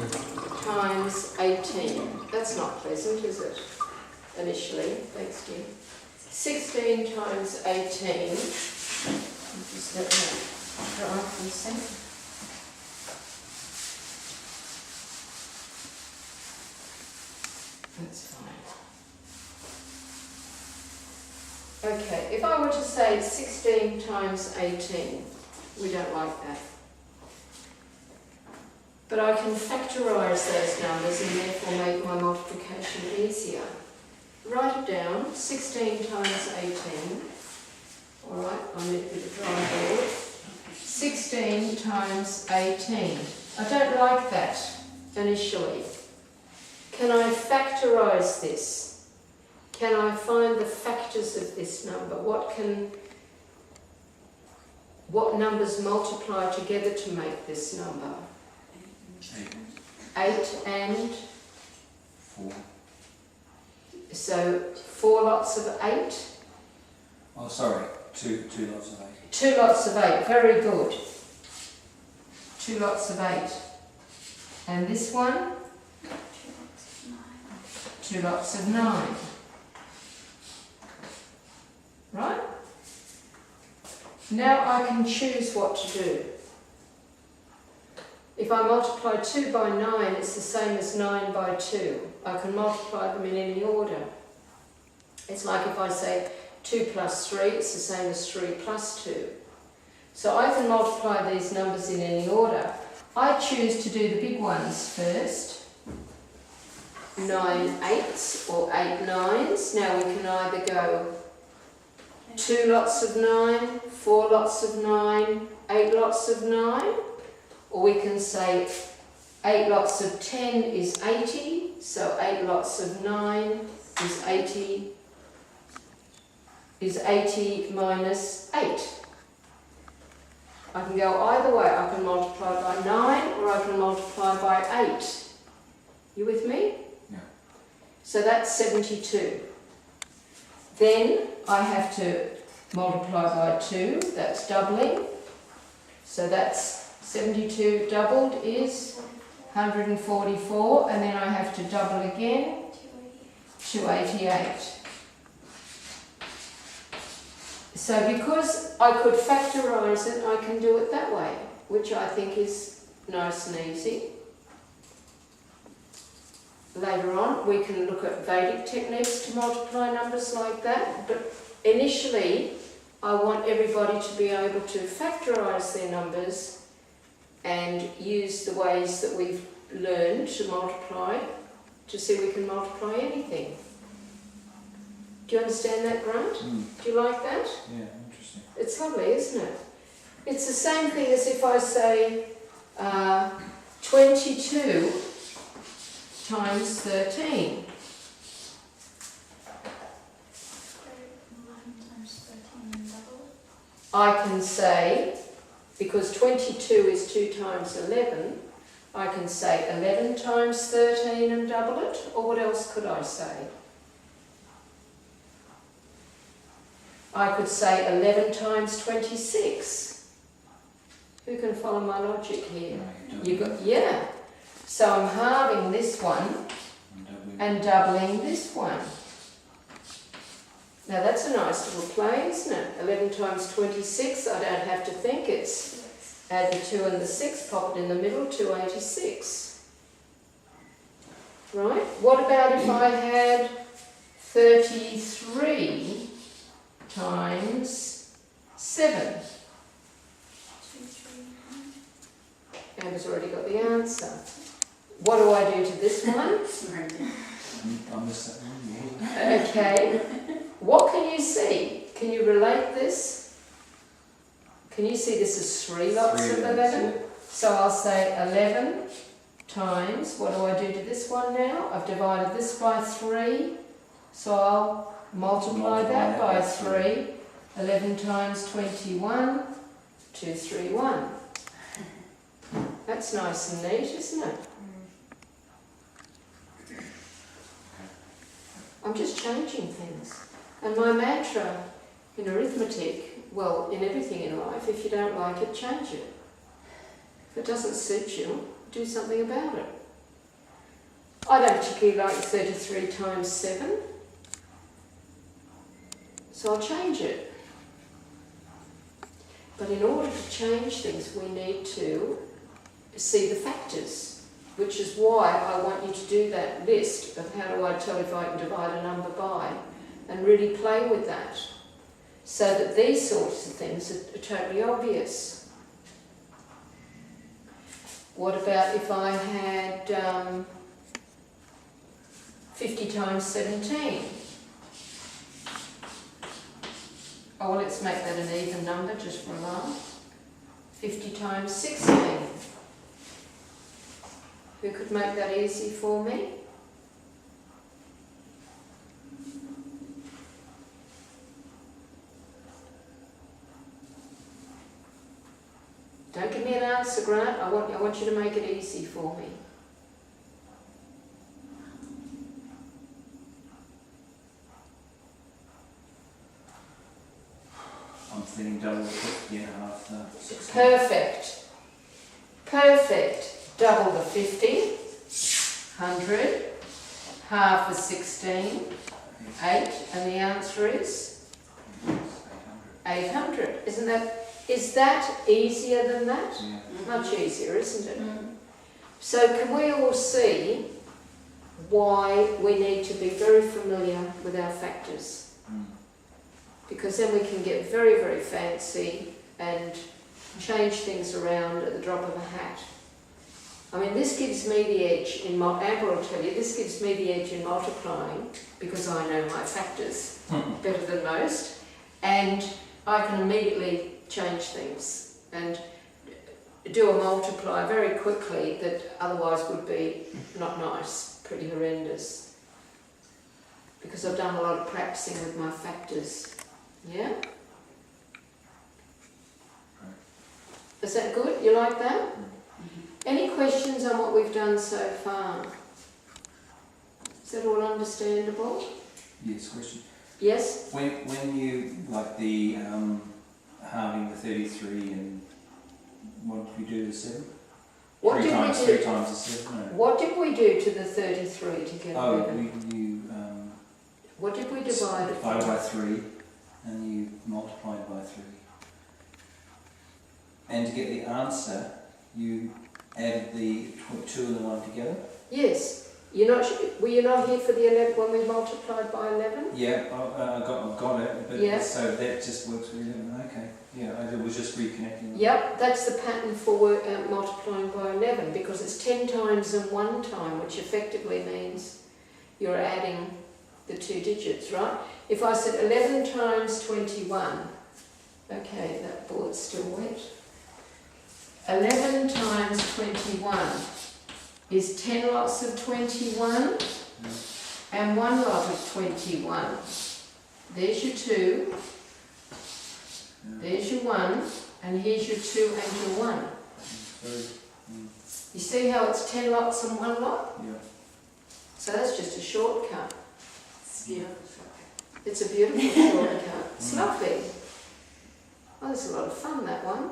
Speaker 1: times 18, that's not pleasant, is it? Initially, thanks Jim. 16 times 18, just let that dry for a second. That's fine. Okay, if I were to say 16 times 18, we don't like that. But I can factorise those numbers and therefore make my multiplication easier. Write it down, 16 times 18. Alright, I need a bit of dry board. 16 times 18. I don't like that initially. Can I factorise this? Can I find the factors of this number? What numbers multiply together to make this number? 8 and
Speaker 4: 4.
Speaker 1: So 4 lots of 8.
Speaker 4: Oh, sorry. Two lots of 8.
Speaker 1: 2 lots of 8. Very good. 2 lots of 8. And this one? 2 lots of 9. Right? Now I can choose what to do. If I multiply 2 by 9, it's the same as 9 by 2. I can multiply them in any order. It's like if I say 2 plus 3, it's the same as 3 plus 2. So I can multiply these numbers in any order. I choose to do the big ones first. 9 8s or 8 9s. Now we can either go 2 lots of 9, 4 lots of 9, 8 lots of 9, or we can say 8 lots of 10 is 80, so 8 lots of 9 is 80 minus 8. I can go either way. I can multiply by 9 or I can multiply by 8. You with me?
Speaker 4: Yeah.
Speaker 1: So that's 72. Then I have to multiply by 2, that's doubling. So that's 72 doubled is 144, and then I have to double again, 288. So because I could factorise it, I can do it that way, which I think is nice and easy. Later on, we can look at Vedic techniques to multiply numbers like that, but initially, I want everybody to be able to factorise their numbers and use the ways that we've learned to multiply to see we can multiply anything. Do you understand that, Grant? Do you like that?
Speaker 4: Yeah, interesting.
Speaker 1: It's lovely, isn't it? It's the same thing as if I say 22 times 13. I can say, because 22 is 2 times 11, I can say 11 times 13 and double it, or what else could I say? I could say 11 times 26. Who can follow my logic here? You got, yeah. So I'm halving this one and doubling this one. Now that's a nice little play, isn't it? 11 times 26, I don't have to think, it's add the 2 and the 6, pop it in the middle, 286. Right? What about if I had 33 times 7? Amber's already got the answer. What do I do to this one?
Speaker 4: I missed that one.
Speaker 1: Okay. What can you see? Can you relate this? Can you see this is 3 lots of 11? So I'll say 11 times, what do I do to this one now? I've divided this by 3, so I'll multiply that by 3. 11 times 21, 231. That's nice and neat, isn't it? I'm just changing things. And my mantra in arithmetic, well, in everything in life, if you don't like it, change it. If it doesn't suit you, do something about it. I don't particularly like 33 times 7, so I'll change it. But in order to change things, we need to see the factors, which is why I want you to do that list of how do I tell if I can divide a number by, and really play with that, so that these sorts of things are totally obvious. What about if I had 50 times 17? Oh, well, let's make that an even number just for a laugh. 50 times 16. Who could make that easy for me? Don't give me an answer, Grant. I want you to make it easy for me.
Speaker 4: I'm thinking double the 50 and half the 16.
Speaker 1: Perfect. Perfect. Double the 50. 100. Half the 16. 8. And the answer is? 800. Is that easier than that?
Speaker 4: Yeah.
Speaker 1: Much easier, isn't it?
Speaker 3: Mm.
Speaker 1: So can we all see why we need to be very familiar with our factors?
Speaker 4: Mm.
Speaker 1: Because then we can get very, very fancy and change things around at the drop of a hat. I mean, this gives me the edge in, Amber will tell you, this gives me the edge in multiplying because I know my factors better than most, and I can immediately change things and do a multiply very quickly that otherwise would be not nice, pretty horrendous, because I've done a lot of practicing with my factors. Yeah? Is that good? You like that? Any questions on what we've done so far? Is that all understandable?
Speaker 4: Yes, question.
Speaker 1: Yes?
Speaker 4: When you, like the halving the 33 and what did we do to 7?
Speaker 1: What
Speaker 4: Three
Speaker 1: did
Speaker 4: times
Speaker 1: we do?
Speaker 4: 3 times the 7? No.
Speaker 1: What did we do to the 33 to get
Speaker 4: Oh,
Speaker 1: 11? What did we divide it
Speaker 4: divided by
Speaker 1: by?
Speaker 4: 3 and you multiplied by 3. And to get the answer, you added the 2 and the 1 together?
Speaker 1: Yes. Were you not here for the 11 when we multiplied by 11?
Speaker 4: Yeah, I got it, but
Speaker 1: Yeah.
Speaker 4: so that just works with 11. Okay, yeah, I was just reconnecting.
Speaker 1: Yep, that's the pattern for multiplying by 11, because it's 10 times and 1 time, which effectively means you're adding the 2 digits, right? If I said 11 times 21, okay, that board's still wet. 11 times 21 is 10 lots of 21 and 1 lot of 21. There's your 2.
Speaker 4: Yeah.
Speaker 1: There's your 1, and here's your 2 and your 1. You see how it's 10 lots and 1 lot?
Speaker 4: Yeah.
Speaker 1: So that's just a shortcut.
Speaker 3: It's beautiful.
Speaker 1: It's a beautiful shortcut. It's lovely. Oh, that's a lot of fun, that one.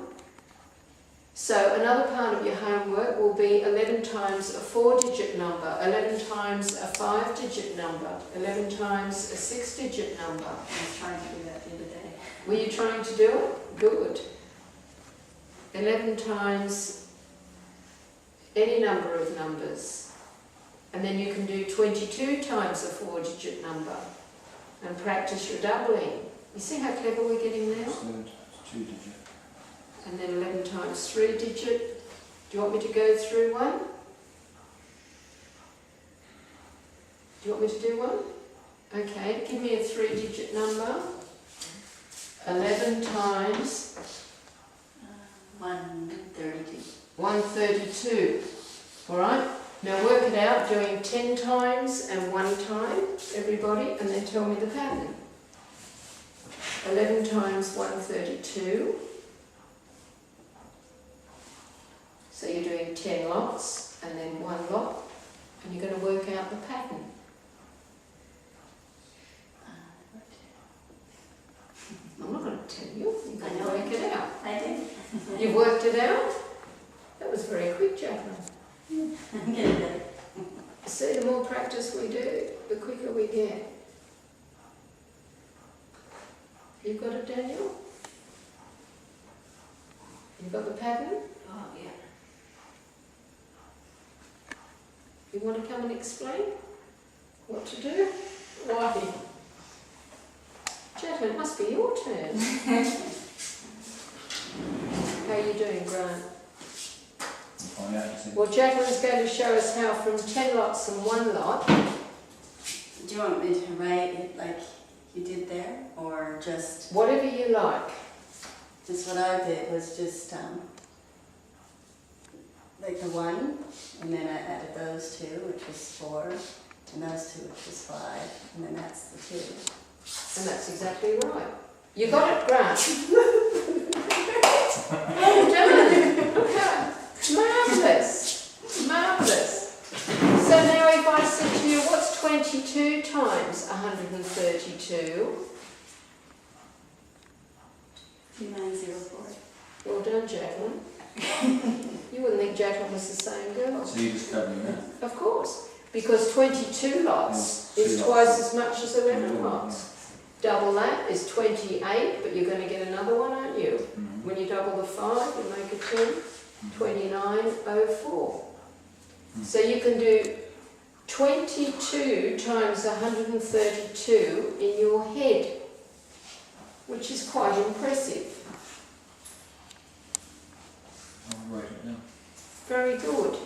Speaker 1: So another part of your homework will be 11 times a 4-digit number, 11 times a 5-digit number, 11 times a 6-digit number.
Speaker 3: I was trying to do that the other day.
Speaker 1: Were you trying to do it? Good. 11 times any number of numbers. And then you can do 22 times a 4-digit number and practice your doubling. You see how clever we're getting now?
Speaker 4: So it's 2-digit.
Speaker 1: And then 11 times 3-digit. Do you want me to go through one? Do you want me to do one? Okay, give me a 3-digit number. 11 times
Speaker 3: 132.
Speaker 1: 132. Alright? Now work it out doing 10 times and 1 time, everybody, and then tell me the pattern. 11 times 132. So you're doing 10 lots and then 1 lot, and you're going to work out the pattern. I'm not going to tell you, you're going to work it out.
Speaker 3: I did.
Speaker 1: You worked it out? That was very quick, Jacqueline.
Speaker 3: I'm getting better.
Speaker 1: See, the more practice we do, the quicker we get. You got it, Daniel? You got the pattern?
Speaker 3: Oh, yeah.
Speaker 1: You want to come and explain what to do? Why? Jacqueline, it must be your turn. How are you doing, Grant?
Speaker 4: Find out and see.
Speaker 1: Well, Jacqueline's going to show us how from 10 lots and 1 lot.
Speaker 3: Do you want me to write it like you did there, or just
Speaker 1: Whatever you like.
Speaker 3: what I did was just like the 1, and then I added those 2, which was 4, and those 2, which was 5, and then that's the 2.
Speaker 1: And that's exactly right. You got it, Grant. Well done. Okay. Marvellous. Marvellous. So now if I said to you, what's 22 times 132?
Speaker 3: 2904.
Speaker 1: Well done, Jacqueline. You wouldn't think Jacqueline was the same girl.
Speaker 4: So you're just covering that?
Speaker 1: Of course, because 22 lots
Speaker 4: Yeah,
Speaker 1: is
Speaker 4: 2
Speaker 1: twice
Speaker 4: lots.
Speaker 1: as much as 11 lots. Double that is 28, but you're going to get another one, aren't you?
Speaker 4: Mm-hmm.
Speaker 1: When you double the 5, you make a 10, 2904. So you can do 22 times 132 in your head, which is quite impressive.
Speaker 4: I'll write it down.
Speaker 1: Very good.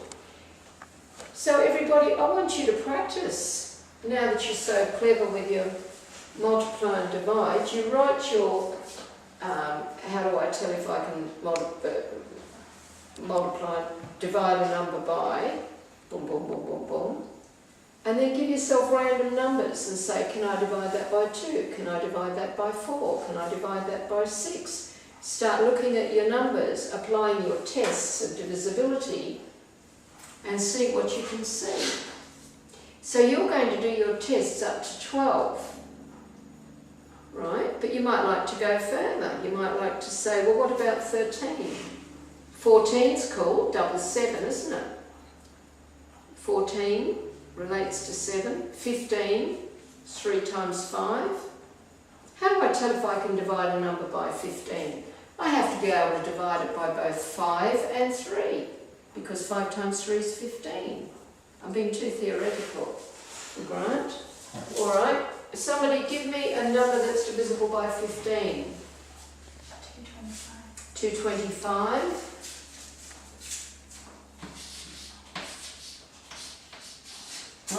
Speaker 1: So everybody, I want you to practice. Now that you're so clever with your multiply and divide, you write your, how do I tell if I can multiply, divide a number by, boom, boom, boom, boom, boom, and then give yourself random numbers and say, can I divide that by 2? Can I divide that by 4? Can I divide that by 6? Start looking at your numbers, applying your tests of divisibility, and see what you can see. So you're going to do your tests up to 12. Right? But you might like to go further. You might like to say, well, what about 13? 14's cool, double 7, isn't it? 14 relates to 7. 15 is 3 times 5. How do I tell if I can divide a number by 15? I have to be able to divide it by both 5 and 3, because 5 times 3 is 15. I'm being too theoretical. Grant? All right. Somebody give me a number that's divisible by 15.
Speaker 3: 225.
Speaker 1: 225.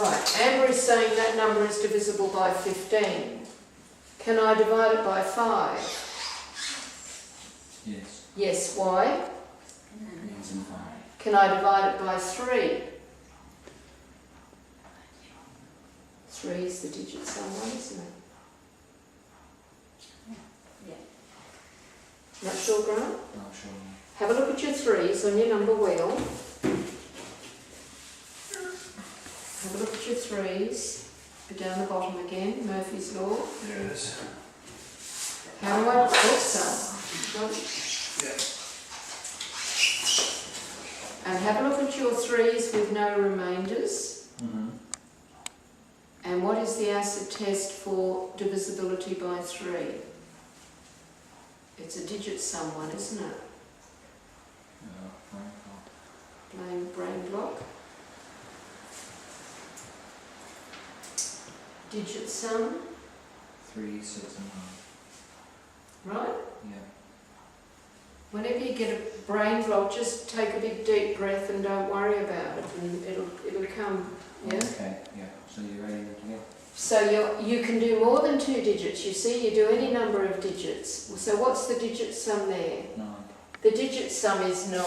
Speaker 1: Right, Amber is saying that number is divisible by 15. Can I divide it by 5?
Speaker 4: Yes.
Speaker 1: Yes, why?
Speaker 4: Means in 5.
Speaker 1: Can I divide it by 3? 3 is the digit somewhere, isn't it?
Speaker 3: Yeah.
Speaker 1: Not sure, Grant?
Speaker 4: Not sure.
Speaker 1: Have a look at your 3s on your number wheel. Have a look at your 3s. Go down the bottom again, Murphy's Law.
Speaker 2: There it is.
Speaker 1: How do I put some?
Speaker 2: Yeah.
Speaker 1: And have a look at your 3s with no remainders.
Speaker 4: Mm-hmm.
Speaker 1: And what is the acid test for divisibility by 3? It's a digit sum one, isn't it? Brain block. Digit sum,
Speaker 4: 3, 6 and 9.
Speaker 1: right?
Speaker 4: Yeah.
Speaker 1: Whenever you get a brain block, just take a big deep breath and don't worry about it, and it'll come. Yeah.
Speaker 4: Okay, yeah. So you're writing them together?
Speaker 1: So you can do more than 2 digits. You see, you do any number of digits. So what's the digit sum there?
Speaker 4: 9.
Speaker 1: The digit sum is 9,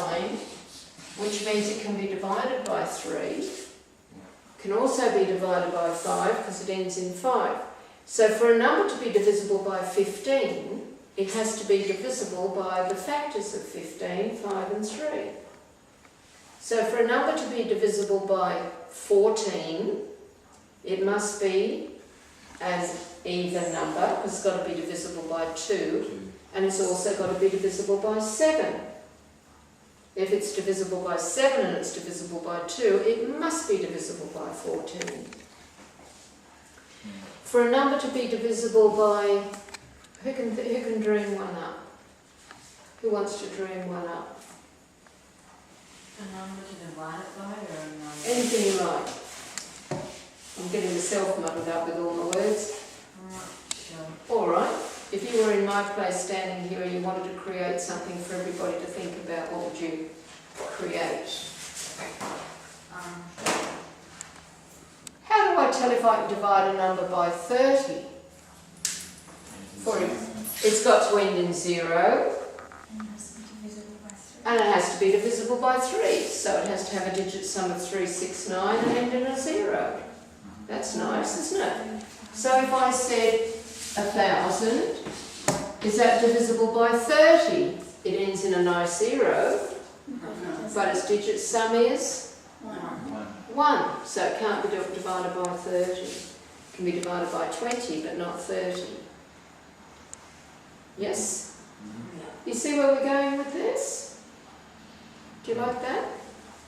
Speaker 1: which means it can be divided by 3. Can also be divided by 5 because it ends in 5. So for a number to be divisible by 15, it has to be divisible by the factors of 15, 5 and 3. So for a number to be divisible by 14, it must be an even number because it's got to be divisible by 2, and it's also got to be divisible by 7. If it's divisible by 7 and it's divisible by 2, it must be divisible by 14. For a number to be divisible by... Who can dream one up? Who wants to dream one up?
Speaker 5: A number to divide it by or a number?
Speaker 1: Anything you like. I'm getting myself muddled up with all my words.
Speaker 5: I'm not sure.
Speaker 1: All right. If you were in my place standing here and you wanted to create something for everybody to think about, what would you create? How do I tell if I can divide a number by 30? It's got to end in 0, and it has to be divisible by 3. So it has to have a digit sum of 3, 6, 9 and end in a 0. That's nice, isn't it? So if I said 1,000, is that divisible by 30? It ends in a nice 0, but its digit sum is 1. So it can't be divided by 30. It can be divided by 20, but not 30. Yes? You see where we're going with this? Do you like that?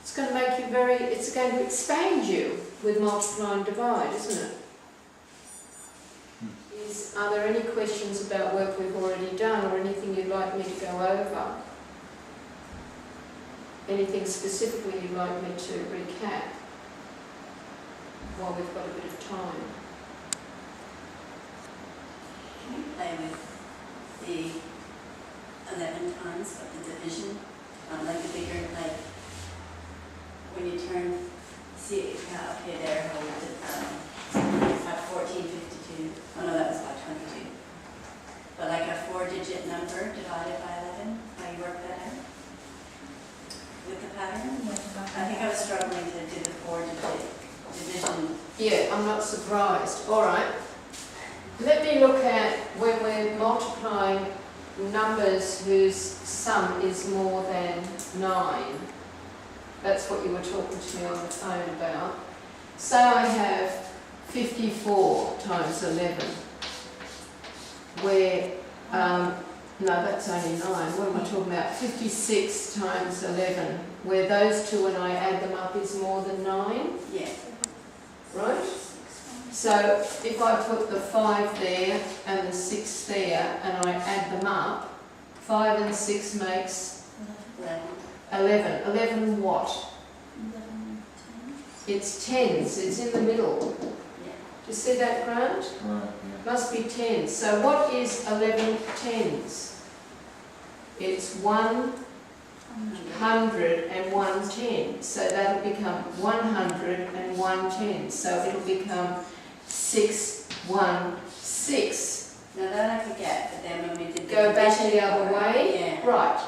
Speaker 1: It's going to make you it's going to expand you with multiply and divide, isn't it? Are there any questions about work we've already done or anything you'd like me to go over? Anything specifically you'd like me to recap while we've got a bit of time?
Speaker 3: Can you play with the 11 times of the division? Like the bigger, like when you turn, see, okay, there, hold it, at 1452. Oh no, that was about 22. But like a 4-digit number divided by 11, how you work that out? With the pattern? I think I was struggling to do the 4-digit division.
Speaker 1: Yeah, I'm not surprised. All right. Let me look at when we're multiplying numbers whose sum is more than 9. That's what you were talking to me on the phone about. So I have 54 times 11, where, no, that's only 9. What am I talking about? 56 times 11, where those two, when I add them up, is more than 9.
Speaker 3: Yeah.
Speaker 1: Right? So if I put the 5 there and the 6 there and I add them up, 5 and 6 makes 11. 11 what? It's tens, it's in the middle. Do you see that, Grant?
Speaker 4: Right,
Speaker 1: Must be tens. So what is 11 tens? It's 100 and 110. So that'll become 100 and 110. So it'll become 616.
Speaker 3: Now that I could get, but then when we did
Speaker 1: Go back the other way?
Speaker 3: Yeah.
Speaker 1: Right.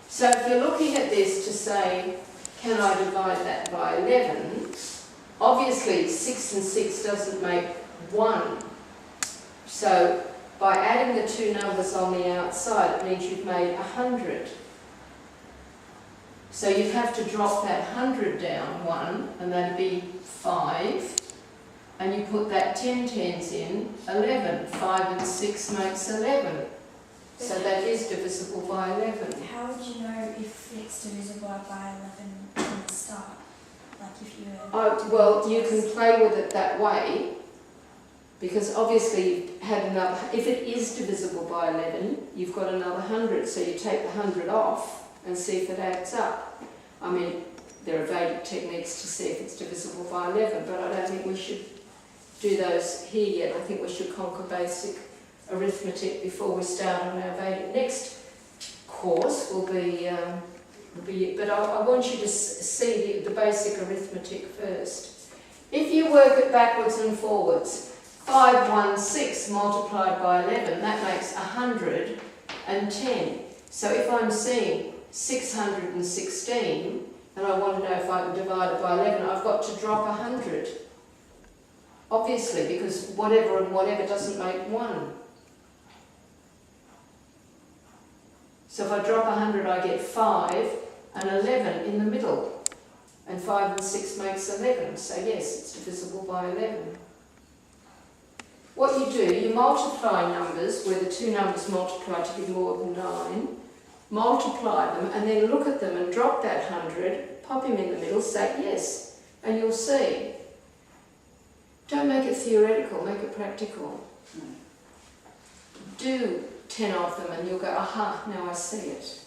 Speaker 1: So if you're looking at this to say, can I divide that by 11? Obviously 6 and 6 doesn't make 1. So by adding the two numbers on the outside, it means you've made 100. So you'd have to drop that 100 down one, and that'd be 5. And you put that 10 tens in, 11. 5 and 6 makes 11. So that is divisible by 11.
Speaker 6: How would you know if it's divisible by 11 from the start? Like if you were...
Speaker 1: Well, you can play with it that way, because obviously you've had another, if it is divisible by 11, you've got another 100, so you take the 100 off and see if it adds up. I mean, there are Vedic techniques to see if it's divisible by 11, but I don't think we should do those here yet. I think we should conquer basic arithmetic before we start on our Vedic. Next course will be but I want you to see the basic arithmetic first. If you work it backwards and forwards, 516 multiplied by 11, that makes 110. So if I'm seeing 616 and I want to know if I can divide it by 11, I've got to drop 100. Obviously, because whatever and whatever doesn't make 1. So if I drop 100, I get 5 and 11 in the middle. And 5 and 6 makes 11. So yes, it's divisible by 11. What you do, you multiply numbers where the two numbers multiply to be more than 9. Multiply them and then look at them and drop that 100, pop him in the middle, say yes, and you'll see. Don't make it theoretical, make it practical. Do 10 of them and you'll go, aha, now I see it.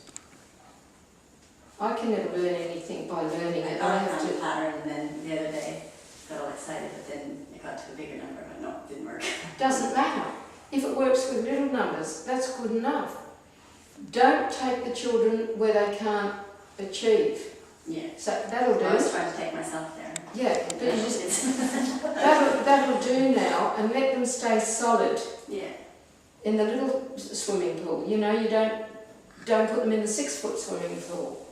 Speaker 1: I can never learn anything by learning it. I have
Speaker 3: found a
Speaker 1: to.
Speaker 3: pattern, and then the other day got all excited, but then it got to a bigger number, but no, it didn't work.
Speaker 1: Doesn't matter. If it works with little numbers, that's good enough. Don't take the children where they can't achieve.
Speaker 3: Yeah.
Speaker 1: So that'll do.
Speaker 3: I was trying to take myself there.
Speaker 1: Yeah, but you just, that'll do now, and let them stay solid
Speaker 3: Yeah.
Speaker 1: in the little swimming pool. You know, you don't put them in the 6-foot swimming pool.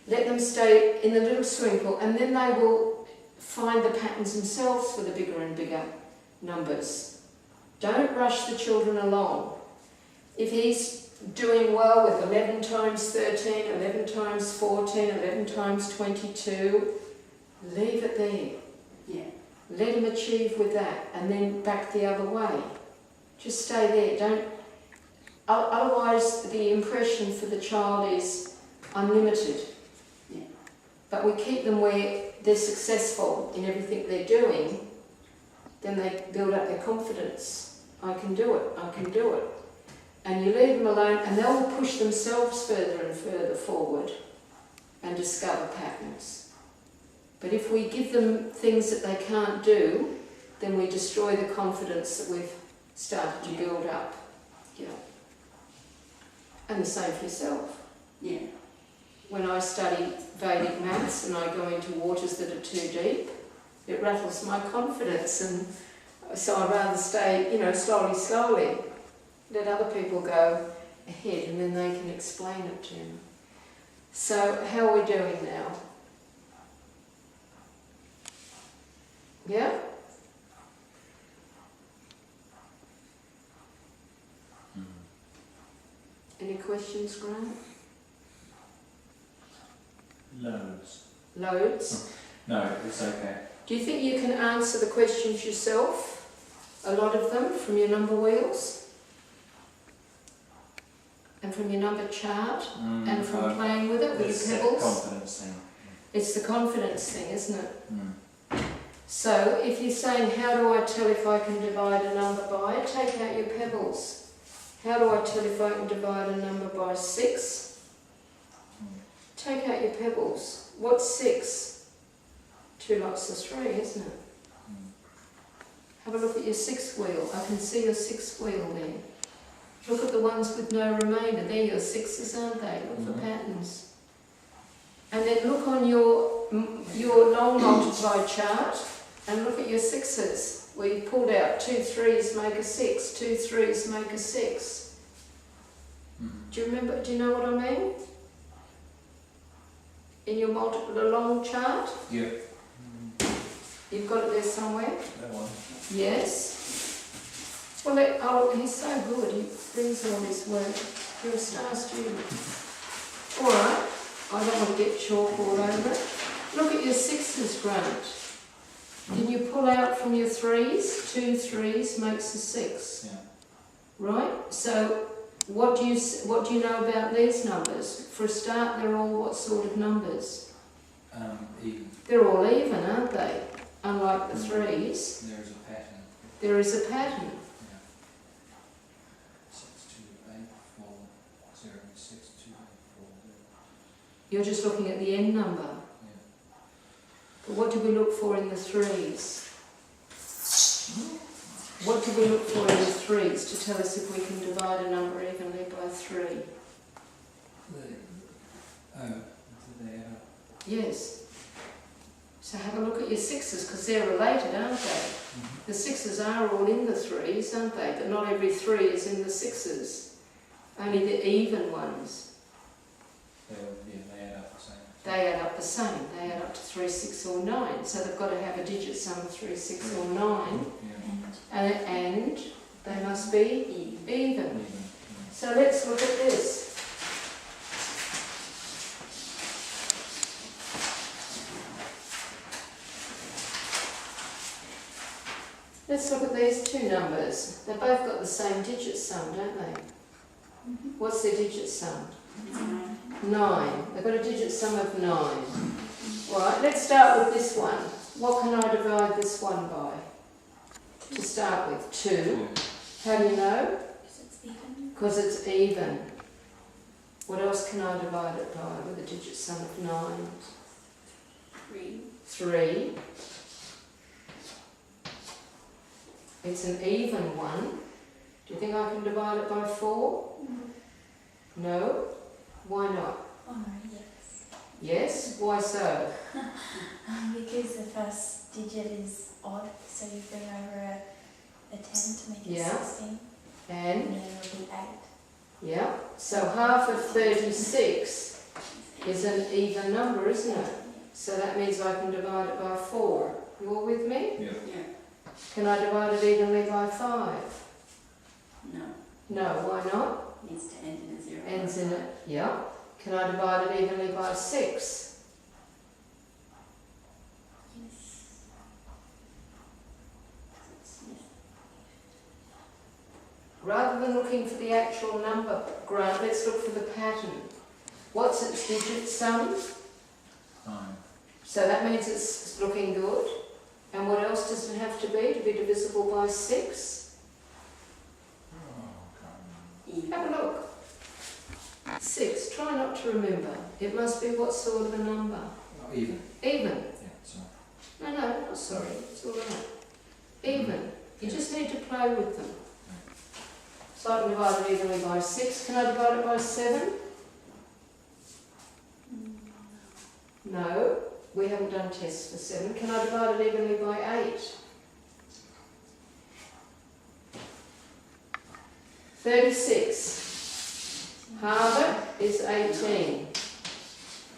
Speaker 1: Let them stay in the little swimming pool, and then they will find the patterns themselves for the bigger and bigger numbers. Don't rush the children along. If he's doing well with 11 times 13, 11 times 14, 11 times 22, leave it there.
Speaker 3: Yeah.
Speaker 1: Let him achieve with that, and then back the other way. Just stay there. Don't. Otherwise, the impression for the child is unlimited.
Speaker 3: Yeah.
Speaker 1: But we keep them where they're successful in everything they're doing, then they build up their confidence. I can do it. I can do it. And you leave them alone, and they'll push themselves further and further forward and discover patterns. But if we give them things that they can't do, then we destroy the confidence that we've started to build up. Yeah. And the same for yourself.
Speaker 3: Yeah.
Speaker 1: When I study Vedic maths and I go into waters that are too deep, it rattles my confidence, and so I'd rather stay, slowly. Let other people go ahead and then they can explain it to me. So how are we doing now? Yeah? Any questions, Grant?
Speaker 4: Loads.
Speaker 1: Loads?
Speaker 4: No, it's okay.
Speaker 1: Do you think you can answer the questions yourself? A lot of them from your number wheels? And from your number chart? And from playing with it, with
Speaker 4: It's
Speaker 1: the
Speaker 4: a
Speaker 1: pebbles?
Speaker 4: confidence thing.
Speaker 1: It's the confidence thing, isn't it?
Speaker 4: Mm.
Speaker 1: So if you're saying, how do I tell if I can divide a number by? Take out your pebbles. How do I tell if I can divide a number by 6? Take out your pebbles. What's 6? 2 lots of 3, isn't it? Have a look at your 6th wheel. I can see your 6th wheel there. Look at the ones with no remainder. They're your 6s, aren't they? Look for patterns. And then look on your non-multiplied chart and look at your 6s, where you pulled out 2 3s make a 6, 2 3s make a 6. Do you remember? Do you know what I mean? In your the long chart?
Speaker 4: Yeah.
Speaker 1: You've got it there somewhere?
Speaker 4: That one.
Speaker 1: Yes. Well, he's so good, he brings all his work. You're a star student. All right, I don't want to get chalk all over it. Look at your sixes, Grant. Can you pull out from your threes? 2 3s makes a 6.
Speaker 4: Yeah.
Speaker 1: Right? So what do you know about these numbers? For a start, they're all what sort of numbers?
Speaker 4: Even.
Speaker 1: They're all even, aren't they? Unlike the threes.
Speaker 4: There is a pattern.
Speaker 1: There is a pattern.
Speaker 4: Yeah. 6, 2, 8, 4, 0, 6, 2, 8, 4, 0.
Speaker 1: You're just looking at the end number.
Speaker 4: Yeah.
Speaker 1: But what do we look for in the threes? What do we look for in the threes to tell us if we can divide a number evenly by 3?
Speaker 4: Do they ever?
Speaker 1: Yes. So have a look at your sixes, because they're related, aren't they? The sixes are all in the threes, aren't they? But not every 3 is in the sixes. Only the even ones.
Speaker 4: They add up the same.
Speaker 1: They add up the same. They add up to 3, 6 or 9. So they've got to have a digit sum of 3, 6 or 9.
Speaker 4: Yeah.
Speaker 1: And they must be even.
Speaker 4: Even.
Speaker 1: So let's look at this. Let's look at these two numbers. They've both got the same digit sum, don't they? What's their digit sum? 9. They've got a digit sum of 9. Right, let's start with this one. What can I divide this one by? To start with, 2. How do you know?
Speaker 6: Because it's even.
Speaker 1: Because it's even. What else can I divide it by with a digit sum of 9?
Speaker 3: 3.
Speaker 1: 3. It's an even one. Do you think I can divide it by 4? No? Why not?
Speaker 6: Oh, yes.
Speaker 1: Yes? Why so?
Speaker 6: Because the first digit is odd, so you bring over a 10 to make it
Speaker 1: Yeah.
Speaker 6: 16.
Speaker 1: And?
Speaker 6: And then it'll be 8.
Speaker 1: Yeah. So half of 36 is an even number, isn't it? So that means I can divide it by 4. You all with me?
Speaker 4: Yeah.
Speaker 3: Yeah.
Speaker 1: Can I divide it evenly by 5?
Speaker 3: No.
Speaker 1: No, why not?
Speaker 3: Needs to end in a 0.
Speaker 1: Ends in it. Yeah. Can I divide it evenly by 6?
Speaker 6: Yes.
Speaker 1: Rather than looking for the actual number, Grant, let's look for the pattern. What's its digit sum?
Speaker 4: 9.
Speaker 1: So that means it's looking good. And what else does it have to be divisible by 6? Have a look. 6. Try not to remember. It must be what sort of a number?
Speaker 4: Even.
Speaker 1: Even.
Speaker 4: Yeah, so.
Speaker 1: No, not sorry. It's all right. Even. You just need to play with them. So I can divide it evenly by 6. Can I divide it by 7? No. We haven't done tests for 7. Can I divide it evenly by 8? 36. Halve it is 18.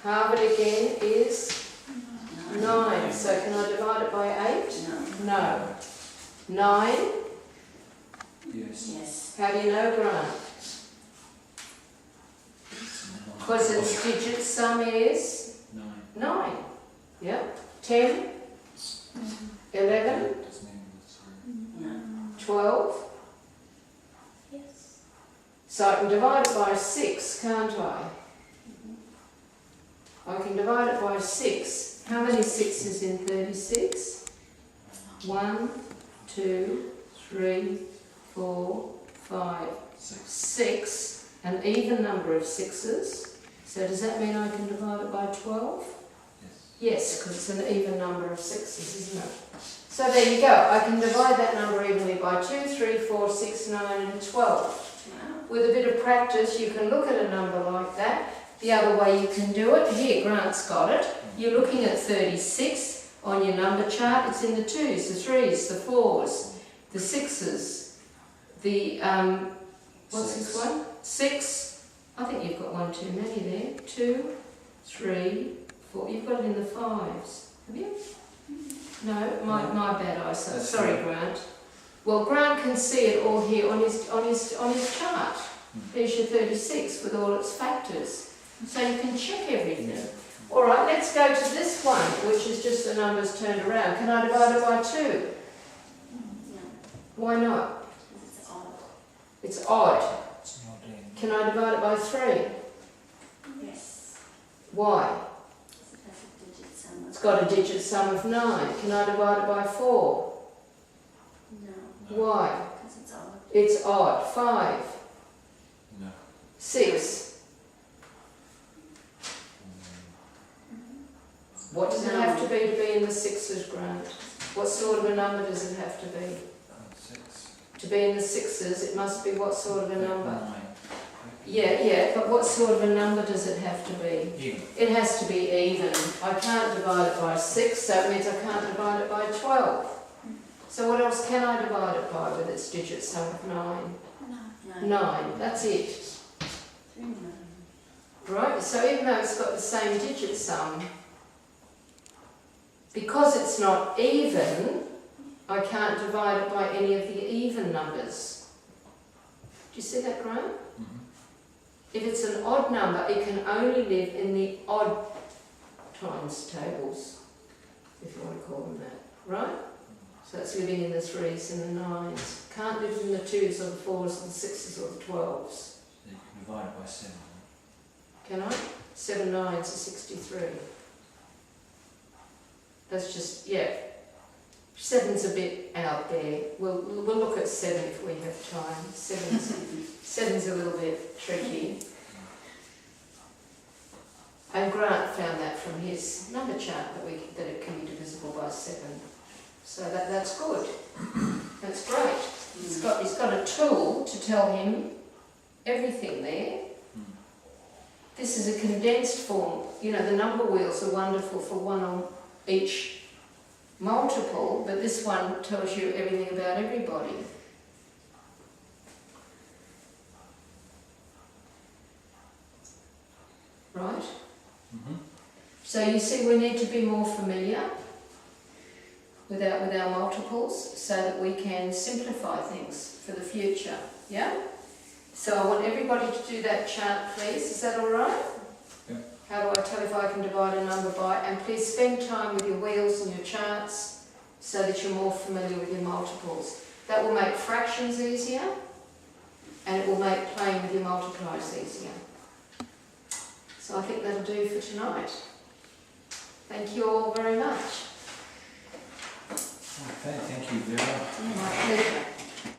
Speaker 1: Halve it again is 9. So can I divide it by 8?
Speaker 3: No.
Speaker 1: No. 9.
Speaker 4: Yes.
Speaker 3: Yes.
Speaker 1: How do you know, Grant? Because its digit sum is
Speaker 4: 9.
Speaker 1: 9. Yeah. 10. 11.
Speaker 4: Doesn't end with 3.
Speaker 3: No.
Speaker 1: 12.
Speaker 6: Yes.
Speaker 1: So I can divide it by 6, can't I? I can divide it by 6. How many 6s in 36? 1, 2, 3, 4, 5,
Speaker 4: 6.
Speaker 1: 6. An even number of 6s. So does that mean I can divide it by 12?
Speaker 4: Yes.
Speaker 1: Yes, because it's an even number of 6s, isn't it? So there you go. I can divide that number evenly by 2, 3, 4, 6, 9 and 12.
Speaker 3: Wow.
Speaker 1: With a bit of practice, you can look at a number like that. The other way you can do it, here, Grant's got it. You're looking at 36 on your number chart. It's in the 2s, the 3s, the 4s, the 6s, the, what's this one? 6. I think you've got one too many there. 2, 3, 4. You've got it in the 5s. Have you? No, my bad eyesight.
Speaker 4: That's
Speaker 1: Sorry,
Speaker 4: right.
Speaker 1: Grant. Well, Grant can see it all here on his chart. There's your 36 with all its factors. So you can check everything. All right, let's go to this one, which is just the numbers turned around. Can I divide it by 2?
Speaker 3: No,
Speaker 1: Why not?
Speaker 3: because it's odd.
Speaker 1: It's odd.
Speaker 4: It's not in.
Speaker 1: Can I divide it by 3?
Speaker 3: Yes.
Speaker 1: Why?
Speaker 3: Because it has a digit sum of.
Speaker 1: It's got a digit sum of 9. Can I divide it by 4?
Speaker 3: No,
Speaker 1: Why?
Speaker 3: because it's odd.
Speaker 1: It's odd. 5.
Speaker 4: No.
Speaker 1: 6. What does it have to be in the 6s, Grant? What sort of a number does it have to be?
Speaker 4: 6.
Speaker 1: To be in the 6s, it must be what sort of a number?
Speaker 4: 9.
Speaker 1: Yeah, but what sort of a number does it have to be?
Speaker 4: Even.
Speaker 1: It has to be even. I can't divide it by 6, so that means I can't divide it by 12. So what else can I divide it by with its digit sum of 9?
Speaker 6: No.
Speaker 1: 9, that's it.
Speaker 3: 3, 9.
Speaker 1: Right, so even though it's got the same digit sum, because it's not even, I can't divide it by any of the even numbers. Do you see that, Graham? If it's an odd number, it can only live in the odd times tables, if you want to call them that, right? So it's living in the 3s and the 9s. Can't live in the 2s or the 4s or the 6s or the 12s.
Speaker 4: So you can divide it by 7.
Speaker 1: Can I? 7 9s is 63. That's just, yeah. 7's a bit out there. We'll look at 7 if we have time. 7's a little bit tricky. And Grant found that from his number chart that it can be divisible by 7. So that's good. That's great. He's got a tool to tell him everything there. This is a condensed form. You know, the number wheels are wonderful for one on each multiple, but this one tells you everything about everybody. Right? So you see, we need to be more familiar with our multiples so that we can simplify things for the future. Yeah? So I want everybody to do that chart, please. Is that all right?
Speaker 4: Yeah.
Speaker 1: How do I tell if I can divide a number by? And please spend time with your wheels and your charts so that you're more familiar with your multiples. That will make fractions easier, and it will make playing with your multipliers easier. So I think that'll do for tonight. Thank you all very much.
Speaker 4: Okay, thank you, Vera.
Speaker 1: My pleasure.